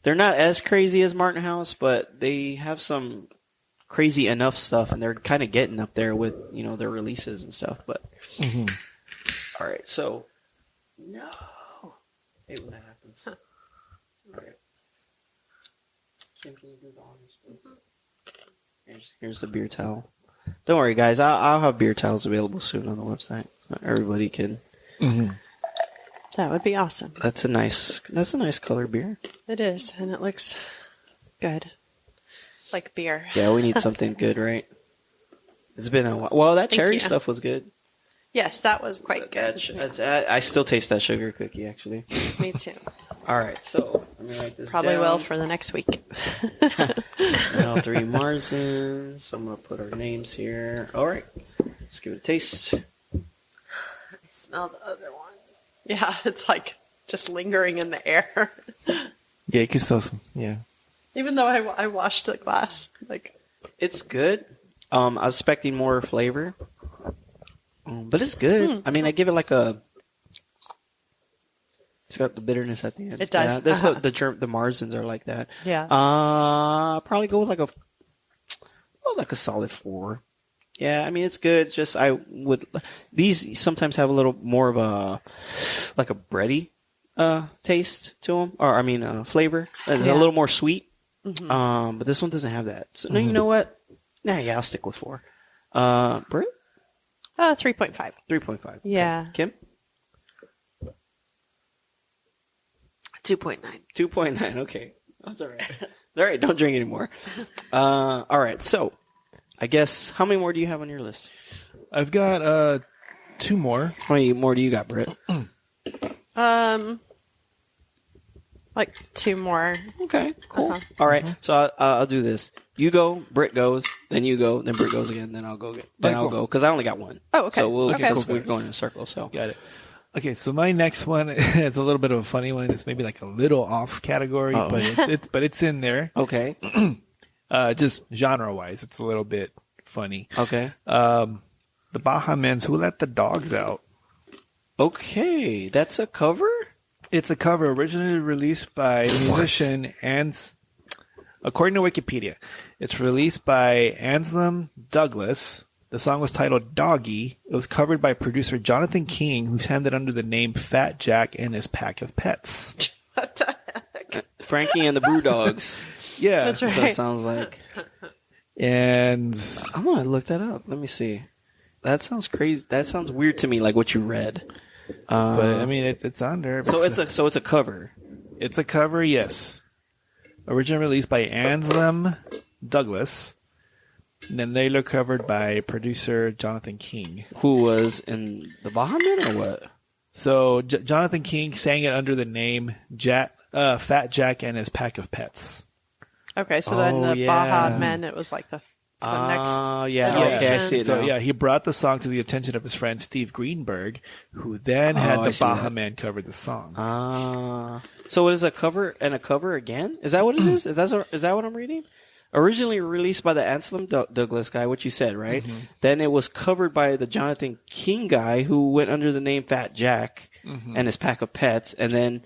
they're not as crazy as Martin House, but they have some crazy enough stuff, and they're kind of getting up there with, their releases and stuff. But all right, so no, hate when that happens. All right, Kim, can you do the honors, please? Here's the beer towel. Don't worry, guys. I'll have beer towels available soon on the website, so everybody can. That would be awesome. That's a nice color beer. It is, and it looks good. like beer. Yeah, we need something good, right? It's been a while. Well, that cherry you. stuff was good. Yes, that was quite good. I still taste that sugar cookie, actually. Me too. All right, so let me write this Probably down. will for the next week. Now 3 Marzens. So I'm going to put our names here. All right, let's give it a taste. I smell the other one. Yeah, it's like just lingering in the air. Yeah, you can still some. Yeah. Even though I washed the glass. Like, It's good. I was expecting more flavor, but it's good. I mean, I give it like a. It's got the bitterness at the end. It does. Yeah, this the Marzens are like that. yeah. Probably go with like a solid 4. Yeah, I mean it's good. It's just these sometimes have a little more of a like a bready taste to them, or I mean flavor. It's a little more sweet. But this one doesn't have that. So no, you know what? Nah, yeah, I'll stick with 4. Britt? 3.5. 3.5. Yeah. Okay. Kim? 2.9. 2.9. Okay. That's all right. All right, don't drink anymore. All right, so I guess how many more do you have on your list? I've got 2 more. How many more do you got, Britt? Like 2 more. Okay, cool. All right, so I'll do this. You go, Britt goes, then you go, then Britt goes again, then I'll go. Then I'll go because I only got 1. Oh, okay. So we're Cool. going in a circle. So Got it. Okay, so my next one it's a little bit of a funny one. It's maybe like a little off category, but it's in there. okay, Just genre wise, it's a little bit funny. okay, The Baja Men's "Who Let the Dogs Out." okay. That's a cover. It's a cover originally released by musician according to Wikipedia, it's released by Anselm Douglas. The song was titled Doggy. It was covered by producer Jonathan King, who's handed under the name Fat Jack and His Pack of Pets. What the heck? Frankie and the Brewdogs. Yeah. That's right. So it sounds like. And I'm gonna look that up. Let me see. That sounds crazy. That sounds weird to me, like what you read. but I mean it's on there. So it's a cover. It's a cover, yes. Originally released by Anselm Douglas. And then later covered by producer Jonathan King. Who was in the Bahamas or what? So Jonathan King sang it under the name Fat Jack and His Pack of Pets. Okay, so then the yeah. Baja Men, it was like the next. Yeah. iteration. Okay, I see it So now. yeah, he brought the song to the attention of his friend Steve Greenberg, who then I had the see Baja that. Man cover the song. So it is a cover and a cover again? Is that what it is? Is that what I'm reading? Originally released by the Anselm Douglas guy, what you said, right? Then it was covered by the Jonathan King guy, who went under the name Fat Jack and His Pack of Pets, and then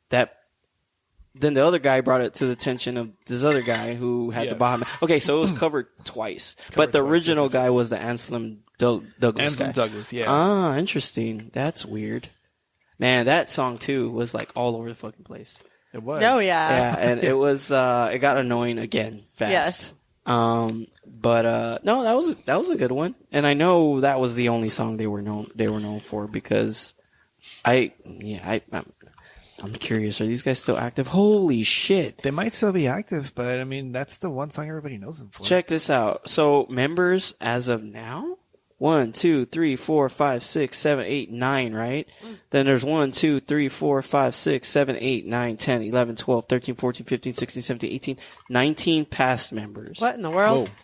the other guy brought it to the attention of this other guy who had the Yes. Bahamas. Okay, so it was covered twice, but the twice, original yes. guy was the Anselm Douglas Anselm guy. Douglas, yeah. Ah, interesting. That's weird. Man, that song too was like all over the fucking place. It was. Oh, yeah. Yeah, and it was it got annoying again fast. Yes. But no, that was a good one. And I know that was the only song they were known for because I'm curious, are these guys still active? Holy shit. They might still be active, but I mean that's the one song everybody knows them for. Check this out. So members as of now, 1, 2, 3, 4, 5, 6, 7, 8, 9, right? Then there's 1, 2, 3, 4, 5, 6, 7, 8, 9, 10, 11, 12, 13, 14, 15, 16, 17, 18, 19 past members. What in the world? Whoa.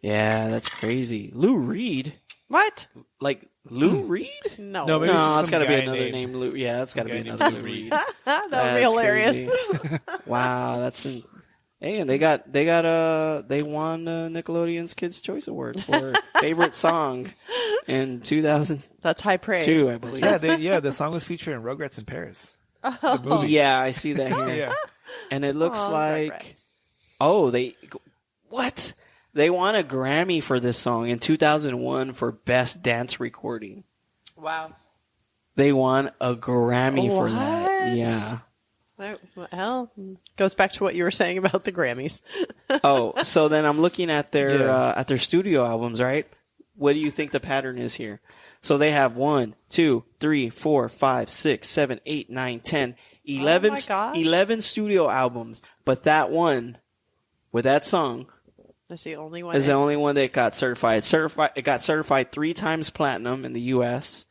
Yeah, that's crazy. Lou Reed? What? Like Lou Reed? No. No, maybe it's No, it's some got to be guy another named- name. Lou. Yeah, that's got to be Some guy another named Lou Lou Reed. that would That's be hilarious. crazy. Wow, hey, and they won Nickelodeon's Kids Choice Award for favorite song in 2002, That's high praise. I believe. The song was featured in Rugrats in Paris. The movie. Yeah, I see that here. Yeah. And it looks Oh, like, Rugrats. what? They won a Grammy for this song in 2001 for Best Dance Recording. Wow. They won a Grammy for that. What? Yeah. Well, goes back to what you were saying about the Grammys. Oh, so then I'm looking at their studio albums, right? What do you think the pattern is here? So they have 1, 2, 3, 4, 5, 6, 7, 8, 9, 10, 11, Oh my gosh. 11 studio albums, but that one with that song That's the only one. Is the only one that got certified. It got certified 3 times platinum in the U.S.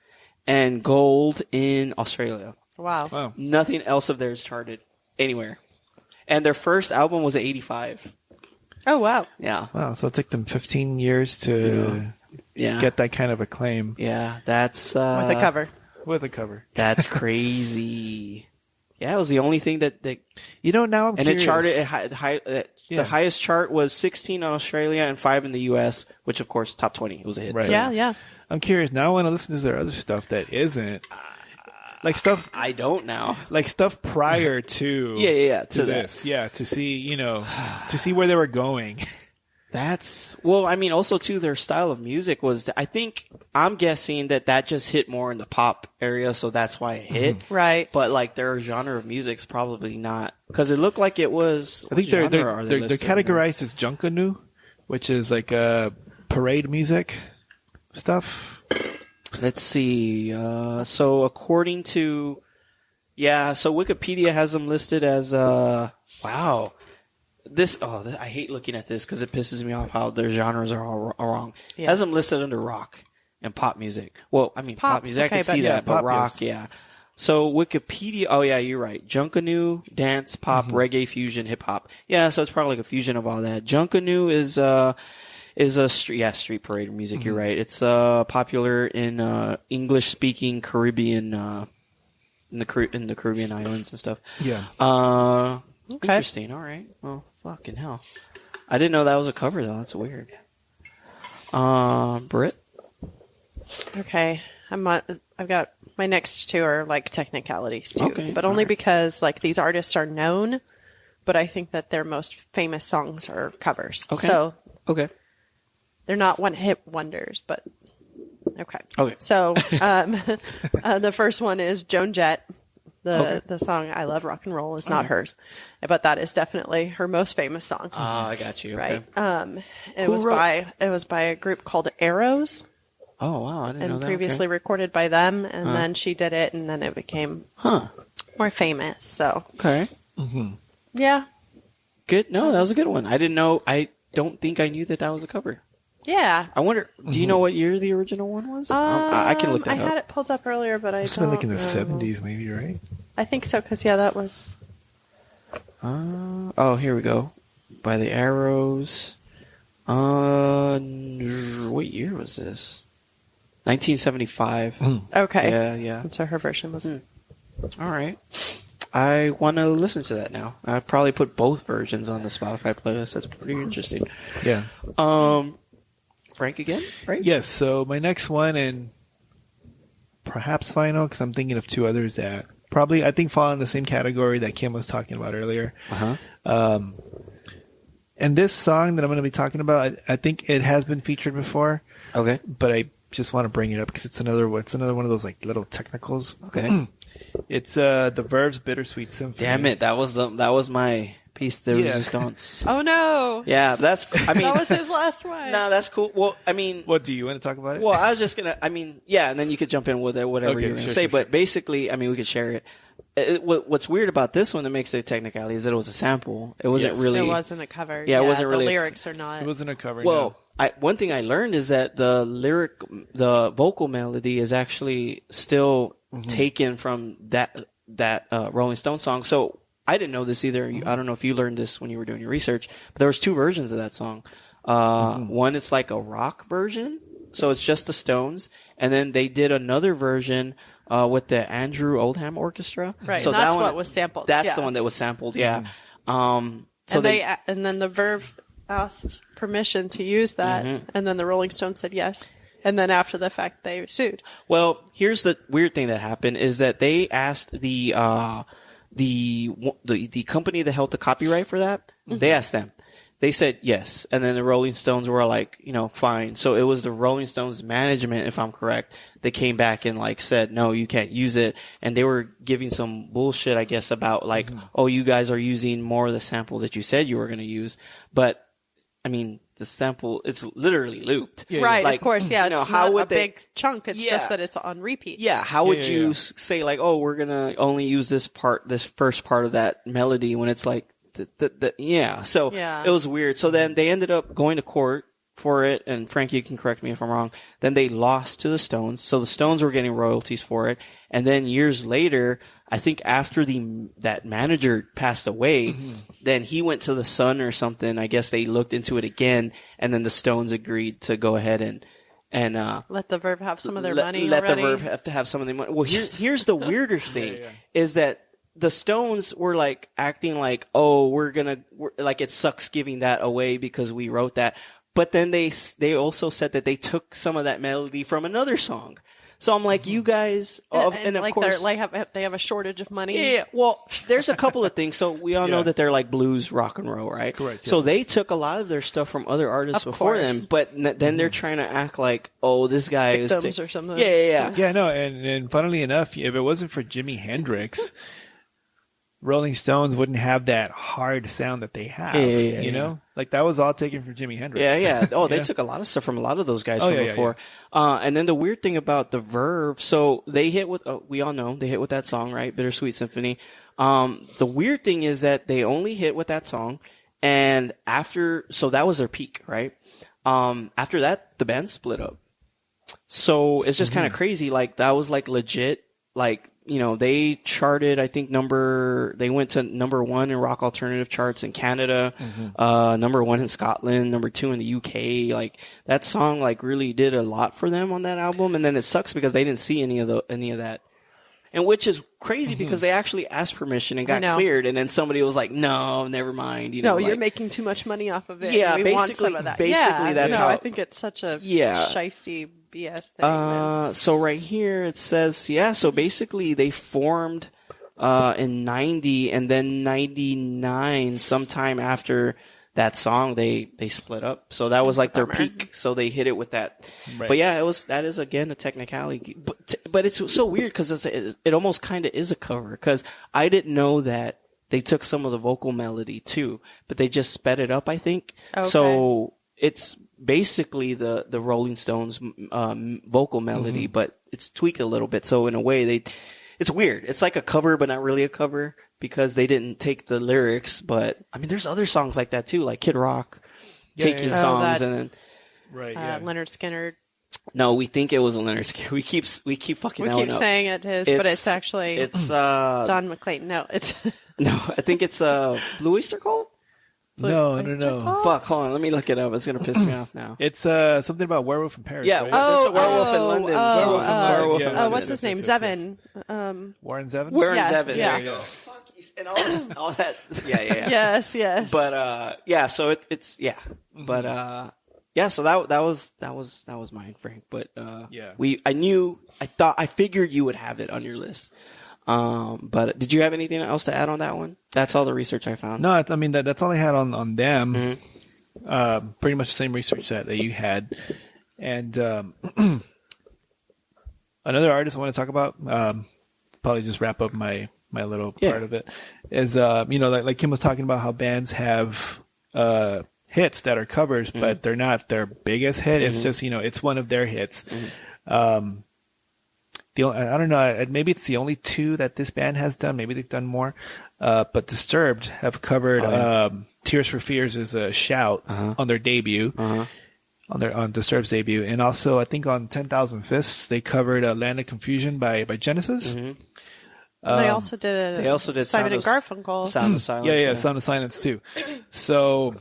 and gold in Australia. Wow. Nothing else of theirs charted anywhere. And their first album was 85. Oh, wow. Yeah. Wow. So it took them 15 years to get that kind of acclaim. Yeah, that's... With a cover. With a cover. That's crazy. Yeah, it was the only thing that now I'm and curious. it charted the highest chart was 16 in Australia and 5 in the US, which of course top 20. It was a hit. Right. So. Yeah. I'm curious. Now I want to listen to their other stuff that isn't like stuff. I don't now. Like stuff prior to to this. That. Yeah, to see to see where they were going. That's also too their style of music was I'm guessing that just hit more in the pop area, so that's why it hit. Right. But like their genre of music's probably not, because it looked like it was. I think they're categorized as Junkanu, which is like parade music stuff. Let's see. So according to so Wikipedia has them listed as wow. I hate looking at this because it pisses me off how their genres are all wrong. Yeah. It has them listed under rock and pop music. Well, I mean, pop music, okay, I can see that, but rock, yeah. So Wikipedia, you're right. Junkanu, dance, pop, reggae, fusion, hip hop. Yeah, so it's probably like a fusion of all that. Junkanu is a street parade music. You're right. It's popular in English speaking Caribbean in the Caribbean islands and stuff. Yeah. Okay. Interesting. All right. Well, fucking hell. I didn't know that was a cover though. That's weird. Britt? Okay. I've got my next 2 are like technicalities too, but only because like these artists are known, but I think that their most famous songs are covers. Okay. So they're not one-hit wonders, but okay. Okay. So the first one is Joan Jett. The song "I Love Rock and Roll" is not hers, but that is definitely her most famous song. I got you. Right. Okay. It was by a group called Arrows. Oh wow, I didn't know that. And previously recorded by them, and then she did it, and then it became more famous. So yeah, good. No, that was a good one. I didn't know. I don't think I knew that was a cover. Yeah. I wonder. Do you know what year the original one was? I can look that up. I had it pulled up earlier, but it's been like in the 70s, maybe, right? I think so, because that was. Here we go. By the Arrows. What year was this? 1975. Okay. Yeah. And so her version was. All right. I want to listen to that now. I probably put both versions on the Spotify playlist. That's pretty interesting. Yeah. Frank again, right? Yes. So my next one, and perhaps final, because I'm thinking of 2 others that probably I think fall in the same category that Kim was talking about earlier. And this song that I'm going to be talking about, I think it has been featured before. Okay. But I just want to bring it up because it's another one of those like little technicals. Okay. It's the Verve's Bittersweet Symphony. Damn it! That was my piece de resistance. Oh no! Yeah, that was his last one. No, that's cool. Well, I mean, what do you want to talk about it? Well, I was just gonna. I mean, yeah, and then you could jump in with whatever you're gonna say. But basically, I mean, we could share it. What's weird about this one that makes it technicality is that it was a sample. It wasn't really. It wasn't a cover. Yeah, it wasn't really. The lyrics are not. It wasn't a cover. Well, one thing I learned is that the vocal melody is actually still taken from that Rolling Stone song. So I didn't know this either. I don't know if you learned this when you were doing your research, but there was 2 versions of that song. One, it's like a rock version, so it's just the Stones, and then they did another version with the Andrew Oldham Orchestra. Right, so that's what was sampled. That's the one that was sampled. Yeah. So and then the Verve asked permission to use that, and then the Rolling Stones said yes. And then after the fact, they sued. Well, here's the weird thing that happened is that they asked the company that held the copyright for that. They asked them. They said yes. And then the Rolling Stones were like, fine. So it was the Rolling Stones management, if I'm correct, that came back and said, no, you can't use it. And they were giving some bullshit, I guess, about oh, you guys are using more of the sample that you said you were going to use. But I mean, the sample, it's literally looped. Yeah, right, of course, yeah. It's not a big chunk. It's just that it's on repeat. Yeah, how would you say, oh, we're going to only use this first part of that melody when it's yeah. So Yeah. it was weird. So then they ended up going to court for it, and Frankie, you can correct me if I'm wrong. Then they lost to the Stones, so the Stones were getting royalties for it. And then years later, I think after that manager passed away, then he went to the Sun or something. I guess they looked into it again, and then the Stones agreed to go ahead and let the Verve have some of their money. Let already. the Verve have to have some of their money. Well, here's the weirder thing is that the Stones were like acting like, oh, we're like it sucks giving that away because we wrote that. But then they also said that they took some of that melody from another song. So I'm like, you guys, and of like course, they have a shortage of money. yeah. Well, there's a couple of things. So we all know that they're like blues, rock and roll, right? Correct. So yes. they took a lot of their stuff from other artists Of before course. them, but then they're trying to act like, oh, this guy Victims is or something. Yeah. Yeah, no, and funnily enough, if it wasn't for Jimi Hendrix, Rolling Stones wouldn't have that hard sound that they have. Yeah, you know, like that was all taken from Jimi Hendrix. Yeah. Oh, they took a lot of stuff from a lot of those guys from before. And then the weird thing about the Verve, so they hit with, we all know they hit with that song, right? Bittersweet Symphony. The weird thing is that they only hit with that song, and so that was their peak, right? After that, the band split up. So it's just kind of crazy. Like that was like legit, like, you know, they charted, I think they went to number 1 in rock alternative charts in Canada, number 1 in Scotland, number 2 in the UK. Like that song, like really did a lot for them on that album. And then it sucks because they didn't see any of that. And which is crazy because they actually asked permission and got cleared. And then somebody was like, no, never mind. You know, you're making too much money off of it. Yeah, we want some of that. that's how. I think it's such a shiesty BS thing. Man. So right here it says, so basically they formed in 90, and then 99, sometime after that song, they split up. So that was like their peak. So they hit it with that. Right. But yeah, that is again a technicality. But it's so weird because it almost kind of is a cover, because I didn't know that they took some of the vocal melody too, but they just sped it up, I think. Okay. So it's basically the Rolling Stones vocal melody, but it's tweaked a little bit. So in a way, it's weird. It's like a cover, but not really a cover, because they didn't take the lyrics. But I mean, there's other songs like that too, like Kid Rock taking songs and then Leonard Skinner. No, we think it was Leonard Skinner. We keep fucking. We keep saying it is, but it's actually Don McClane. No, it's no. I think it's Blue Oyster Cult. No. Fuck, hold on. Let me look it up. It's going to piss me off now. It's something about Werewolf in Paris. Yeah, right? there's the Werewolf in London. Werewolf in London. What's his name? Zevon. Warren Zevon? Warren Zevon. Yeah. There you go. Fuck, and all that. Yeah. Yes. But, so it's. But, so that was mine, Frank. But, I figured you would have it on your list. But did you have anything else to add on that one? That's all the research I found. No, I mean, that's all I had on them. Pretty much the same research that you had. And another artist I want to talk about, probably just wrap up my little part of it, is, like Kim was talking about how bands have hits that are covers, but they're not their biggest hit. It's just, it's one of their hits. I don't know, maybe it's the only 2 that this band has done. Maybe they've done more. But Disturbed have covered Tears for Fears' Shout on their debut, on Disturbed's debut. And also, I think on 10,000 Fists, they covered Land of Confusion by Genesis. They also did Simon and Garfunkel. Sound of Silence. Yeah, Sound of Silence too. So,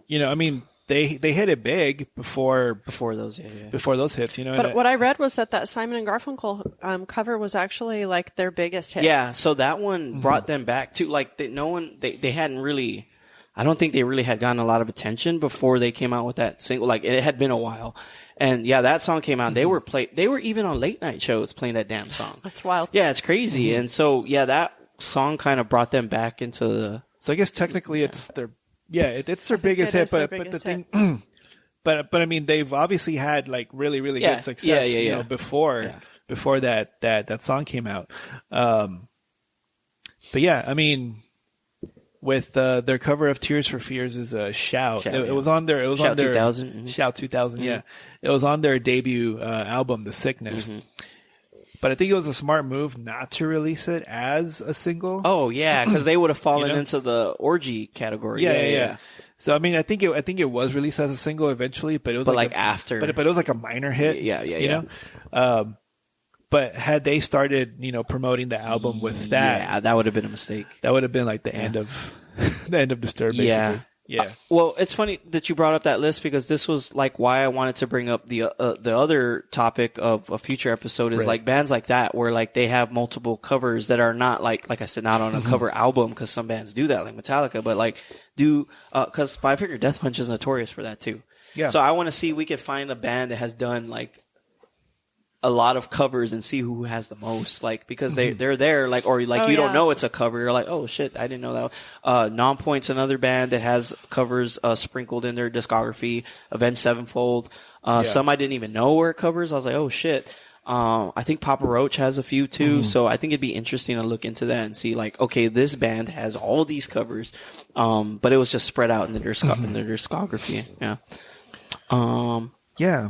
I mean, they hit it big before those hits, But what I read was that Simon and Garfunkel cover was actually like their biggest hit. Yeah, so that one brought them back too. Like they hadn't really. I don't think they really had gotten a lot of attention before they came out with that single. Like it had been a while, and that song came out. They were even on late night shows playing that damn song. That's wild. Yeah, it's crazy. And so that song kind of brought them back into the. So I guess technically it's their. Yeah, it's their biggest hit, but the thing, but I mean, they've obviously had like really, really good success, before that song came out. But yeah, I mean, with their cover of Tears for Fears is a Shout. It was on their Shout 2000. Shout 2000. Yeah, it was on their debut album, The Sickness. but I think it was a smart move not to release it as a single. Oh yeah, because they would have fallen You know? into the orgy category. Yeah. So I mean, I think it was released as a single eventually, but it was like after. but it was like a minor hit. You know? But had they started, promoting the album with that, yeah, that would have been a mistake. that would have been like the end of the end of Disturbed, basically. Yeah. Well, it's funny that you brought up that list because this was like why I wanted to bring up the other topic of a future episode is Right. like bands like that where like they have multiple covers that are not like I said, not on a cover album because some bands do that like Metallica, but like because Five Finger Death Punch is notorious for that too. Yeah. So I want to see if we could find a band that has done like a lot of covers and see who has the most, like, because they're there, like, or like you don't know it's a cover. You're like, oh shit, I didn't know that. Non-Point's another band that has covers sprinkled in their discography. Avenged Sevenfold. Some I didn't even know were covers. I was like, oh shit. I think Papa Roach has a few too. So I think it'd be interesting to look into that and see like, okay, this band has all these covers. But it was just spread out in their discography. Yeah.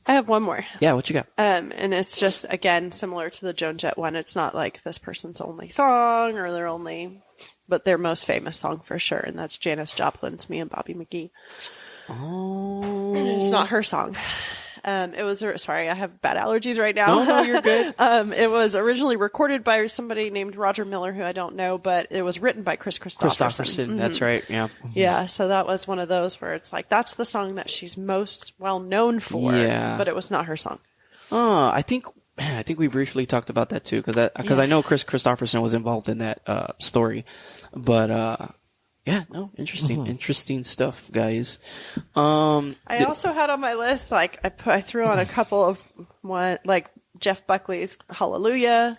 I have one more. Yeah, what you got? And it's just, again, similar to the Joan Jett one. It's not like this person's only song or but their most famous song for sure. And that's Janis Joplin's Me and Bobby McGee. Oh. It's not her song. Sorry, I have bad allergies right now. No, you're good. It was originally recorded by somebody named Roger Miller, who I don't know, but it was written by Chris Christopherson. That's right. Yeah. Yeah, so that was one of those where it's like, that's the song that she's most well known for, but it was not her song. I think we briefly talked about that too, because I know Chris Christopherson was involved in that story, but interesting stuff, guys. I also had on my list, like I threw on a couple of Jeff Buckley's Hallelujah,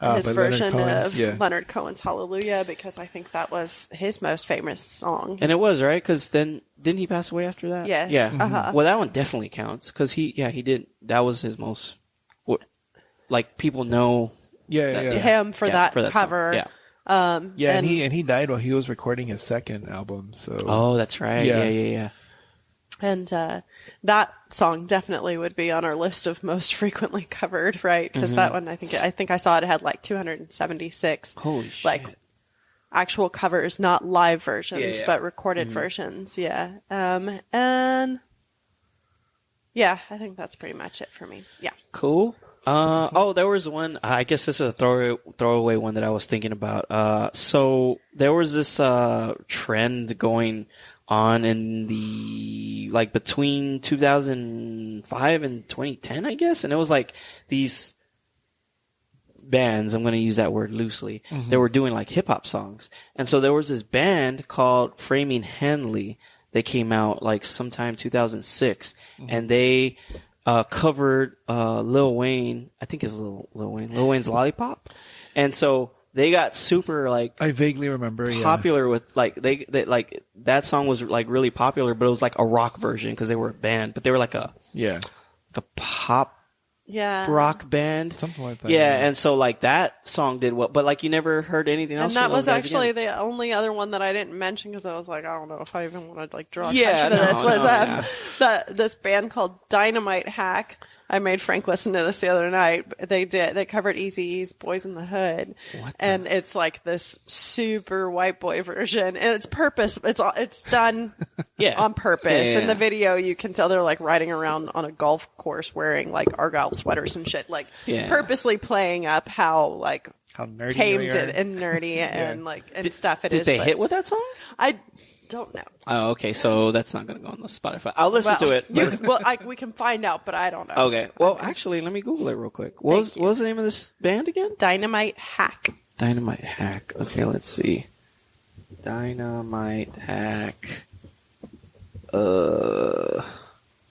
his version of Leonard Cohen's Hallelujah, because I think that was his most famous song. And it was, right? Because then, didn't he pass away after that? Yes. Yeah. Uh-huh. Well, that one definitely counts, because he did, that was his most, people know him for that cover. Song. Yeah. And he died while he was recording his second album. So that's right. Yeah. And that song definitely would be on our list of most frequently covered, right? Because that one, I think I saw it had 276. Holy shit! Actual covers, not live versions, but recorded versions. Yeah. And yeah, I think that's pretty much it for me. Yeah. Cool. There was one, I guess this is a throwaway one that I was thinking about. So there was this, trend going on in the, between 2005 and 2010, I guess. And it was these bands, I'm going to use that word loosely, they were doing hip hop songs. And so there was this band called Framing Hanley. They came out sometime 2006 and they, covered Lil Wayne, I think it's Lil Wayne's Lollipop. And so they got super I vaguely remember popular with they that song was really popular, but it was a rock version because they were a band, but they were a pop rock band, something like that. Yeah, and so that song did well, but you never heard anything else. And that from those was guys actually again. the only other one that I didn't mention because I was I don't know if I even want to draw Yeah, attention to this. no, This band called Dynamite Hack. I made Frank listen to this the other night. They covered Eazy-E's Boys in the Hood. And it's this super white boy version. And it's done on purpose. Yeah. In the video, you can tell they're riding around on a golf course wearing Argyle sweaters and shit. Purposely playing up how nerdy tamed and nerdy and and stuff it did is. Did they hit with that song? I don't know. Oh, okay. So that's not going to go on the Spotify. I'll listen to it. We can find out, but I don't know. Okay. Well, actually, let me Google it real quick. What was the name of this band again? Dynamite Hack. Dynamite Hack. Okay, let's see. Dynamite Hack. Whoa.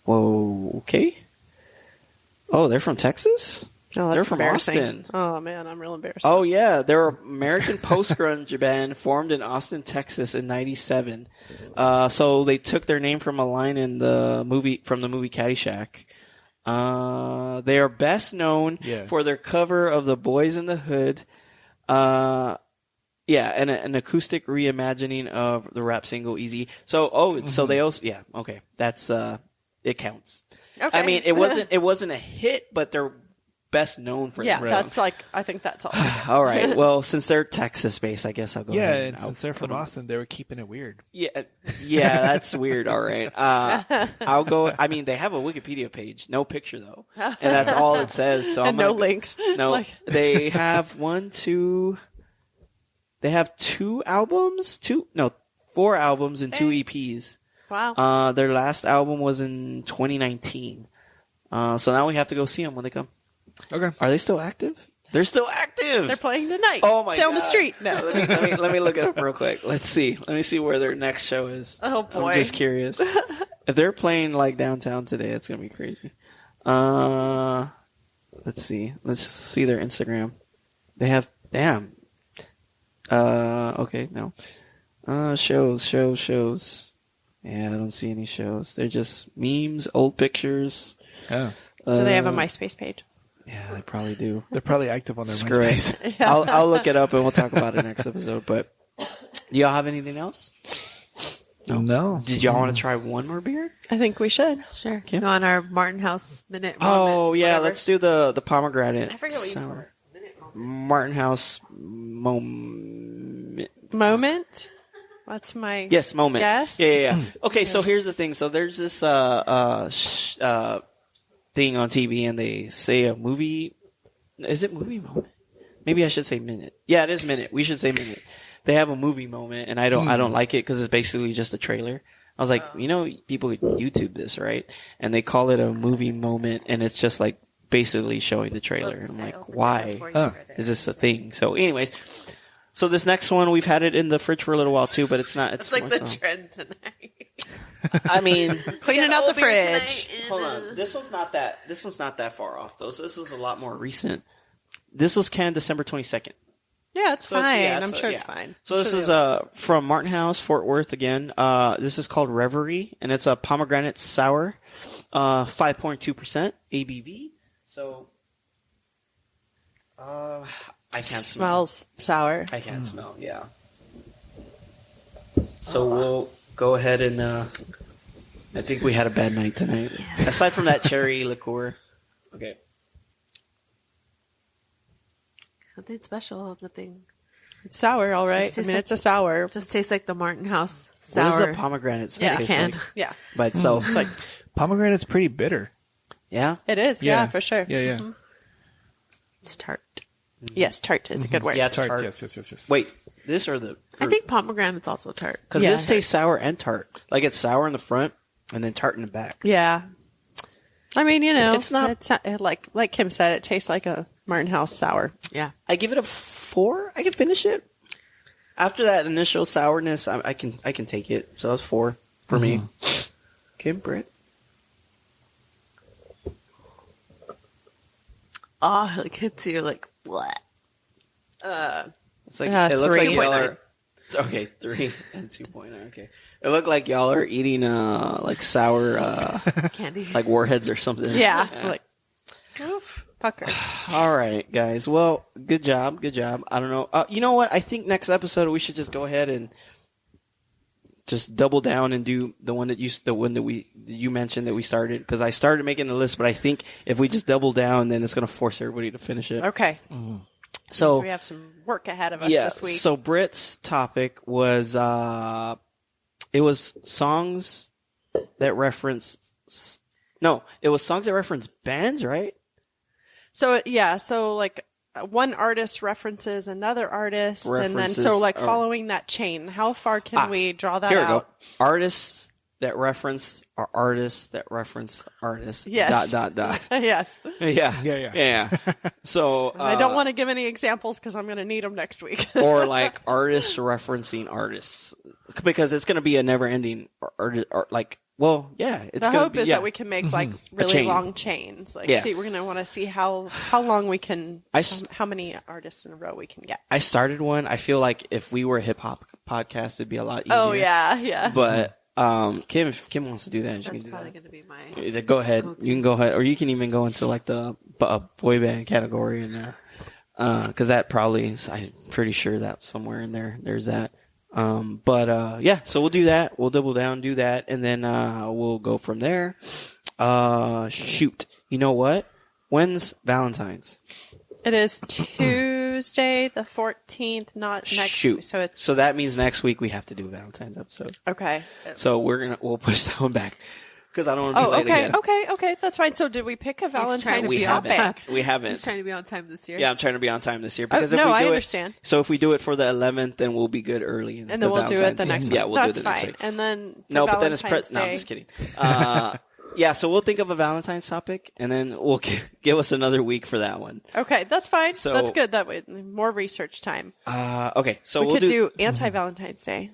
Okay. Oh, they're from Texas? Oh, that's they're from embarrassing. Austin. Oh man, I'm real embarrassed. Oh yeah, they're an American post-grunge band formed in Austin, Texas in '97. So they took their name from a line in the movie Caddyshack. They are best known for their cover of the Boys in the Hood. And an acoustic reimagining of the rap single Easy. So so they also that's it counts. Okay. I mean, it wasn't a hit, but they're best known for. Yeah, them. that's like, I think that's all. All right. Well, since they're Texas based, I guess I'll go Yeah, ahead. and since they're from Austin, they were keeping it weird. Yeah, that's weird. All right. I'll go. I mean, they have a Wikipedia page, no picture though, and that's all it says. So And no links. No, they have They have 2 albums, 4 albums and 2 EPs. Wow. Their last album was in 2019. So now we have to go see them when they come. Okay. Are they still active? They're still active. They're playing tonight. Oh my down God. the street. No. Let me look it up real quick. Let's see. Let me see where their next show is. Oh, boy. I'm just curious. If they're playing like downtown today, it's gonna be crazy. Let's see. Let's see their Instagram. They have okay, no. Shows. Yeah, I don't see any shows. They're just memes, old pictures. Oh. Do they have a MySpace page? Yeah, they probably do. They're probably active on their Screw MySpace. it. I'll look it up and we'll talk about it next episode. But do y'all have anything else? No. Did y'all want to try one more beer? I think we should. Sure. Kim? Go on our Martin House minute. Oh moment, yeah, whatever. let's do the pomegranate. I forget what you sour. call it. Minute moment. Martin House moment. Moment? That's my Yes, moment. guess. Yeah. Okay, so here's the thing. So there's this thing on TV, and they say a movie. Is it movie moment? Maybe I should say minute. Yeah, it is minute. We should say minute. They have a movie moment, and I don't like it because it's basically just a trailer. I was like, people YouTube this, right? And they call it a movie moment, and it's just like basically showing the trailer. And I'm like, why is this a thing? So, anyways, so this next one, we've had it in the fridge for a little while too, but it's not. It's It's like the more so- trend tonight. I mean, Cleaning out the fridge. hold on. This one's not that far off though. So this is a lot more recent. This was canned December 22nd. Yeah, it's So it's- fine. yeah, I'm it's- sure yeah. it's fine. So this is from Martin House, Fort Worth again. This is called Reverie, and it's a pomegranate sour, 5.2% ABV. So, I can't smell. Smells sour. I can't smell. Yeah. So we'll go ahead and. I think we had a bad night tonight. Aside from that cherry liqueur. Okay. Nothing special. Nothing. It's sour, all right. Just I mean, tastes it's a sour. Just tastes like the Martin House sour. What does a pomegranate taste canned. like Yeah, by itself? it's like Pomegranate's pretty bitter. Yeah. it is. Yeah, for sure. Yeah. It's tart. Yes, tart is a good word. Yeah, Tart. tart. Yes. Wait, this or the? I think pomegranate's also tart. Because Yeah. this tastes sour and tart. Like it's sour in the front and then tart in the back. Yeah. I mean, It's not- like Kim said. It tastes like a Martin House sour. Yeah. I give it a 4. I can finish it. After that initial sourness, I can take it. So that's 4 for me. Kim, Britt? Oh, it hits you like what? It's like it looks 3. like y'all are. Okay, 3 and 2.9. Okay, it looked like y'all are eating like sour Candy. like warheads or something. Yeah, like pucker. All right, guys. Well, good job. I don't know. You know what? I think next episode we should just go ahead and just double down and do the one that you mentioned that we started, because I started making the list, but I think if we just double down, then it's going to force everybody to finish it. Okay, So we have some work ahead of us yeah. this week. So Britt's topic was it was songs that reference. No, it was songs that reference bands, right? So like one artist references another artist, and then References, so like or- following that chain. How far can we draw that Here we out? go. Artists that reference are artists that reference artists. Yes. Dot. Yes. Yeah. So I don't want to give any examples because I'm going to need them next week. or like artists referencing artists, because it's going to be a never-ending or like. Well, yeah, it's The gonna hope be, is yeah. that we can make like really chain. long chains. Like, Yeah. see, we're going to want to see how long we can, s- how many artists in a row we can get. I started one. I feel like if we were a hip hop podcast, it'd be a lot easier. Oh yeah. But Kim, if Kim wants to do that, she That's can do probably that. going to be my. Either go ahead. You can go ahead, or you can even go into like the boy band category in there, because that probably is. I'm pretty sure that's somewhere in there. There's that. Yeah. So we'll do that. We'll double down, do that, and then we'll go from there. Shoot. You know what? When's Valentine's? It is Tuesday the 14th, not next Shoot. week. So it's So that means next week we have to do a Valentine's episode. okay. So we'll push that one back because I don't want to be Oh, late okay, again. okay, that's fine. So did we pick a trying Valentine's to We be haven't. topic? We haven't. He's trying to be on time this year. Yeah, I'm trying to be on time this year because if no, we do I it, understand. so if we do it for the 11th, then we'll be good early, And then we'll do it the next week. Yeah, we'll That's do it the next fine. week. And then No, for but then it's Valentine's No, I'm Day- just kidding. Yeah, so we'll think of a Valentine's topic, and then we'll give us another week for that one. Okay, that's fine. So- That's good. That way, more research time. Okay, so We we'll could do anti-Valentine's Day.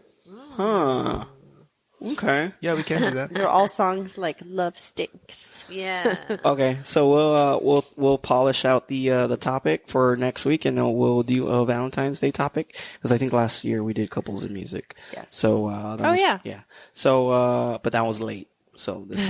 Huh. Okay. Yeah, we can do that. They're all songs like "Love Stinks." Yeah. Okay, so we'll polish out the topic for next week, and we'll do a Valentine's Day topic because I think last year we did couples in music. Yes. So yeah. So but that was late. So this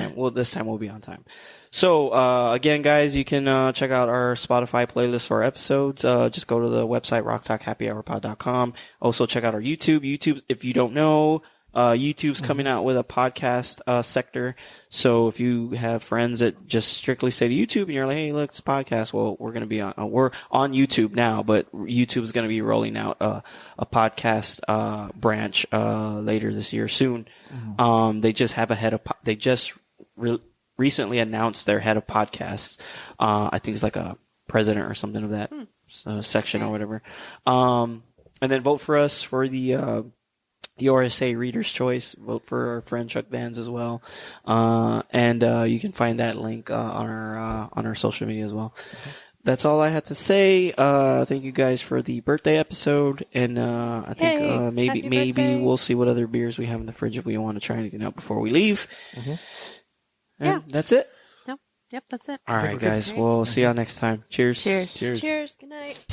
time we'll be on time. So again, guys, you can check out our Spotify playlist for our episodes. Just go to the website rocktalkhappyhourpod.com. Also check out our YouTube. YouTube, if you don't know, YouTube's coming out with a podcast sector. So if you have friends that just strictly say to YouTube and you're like, hey, look, it's a podcast. Well, we're going to be we're on YouTube now, but YouTube's going to be rolling out a podcast branch later this year soon. They just have they just recently announced their head of podcasts. I think it's like a president or something of that section or whatever. And then vote for us for the YourSA Readers Choice. Vote for our friend Chuck Vans as well. And you can find that link on our social media as well. That's all I had to say. Thank you guys for the birthday episode, and I think Yay. maybe Happy birthday. we'll see what other beers we have in the fridge if we want to try anything out before we leave. And that's it. Yep, that's it. All right, guys. We'll see y'all next time. Cheers. Cheers. Cheers. Cheers. Good night.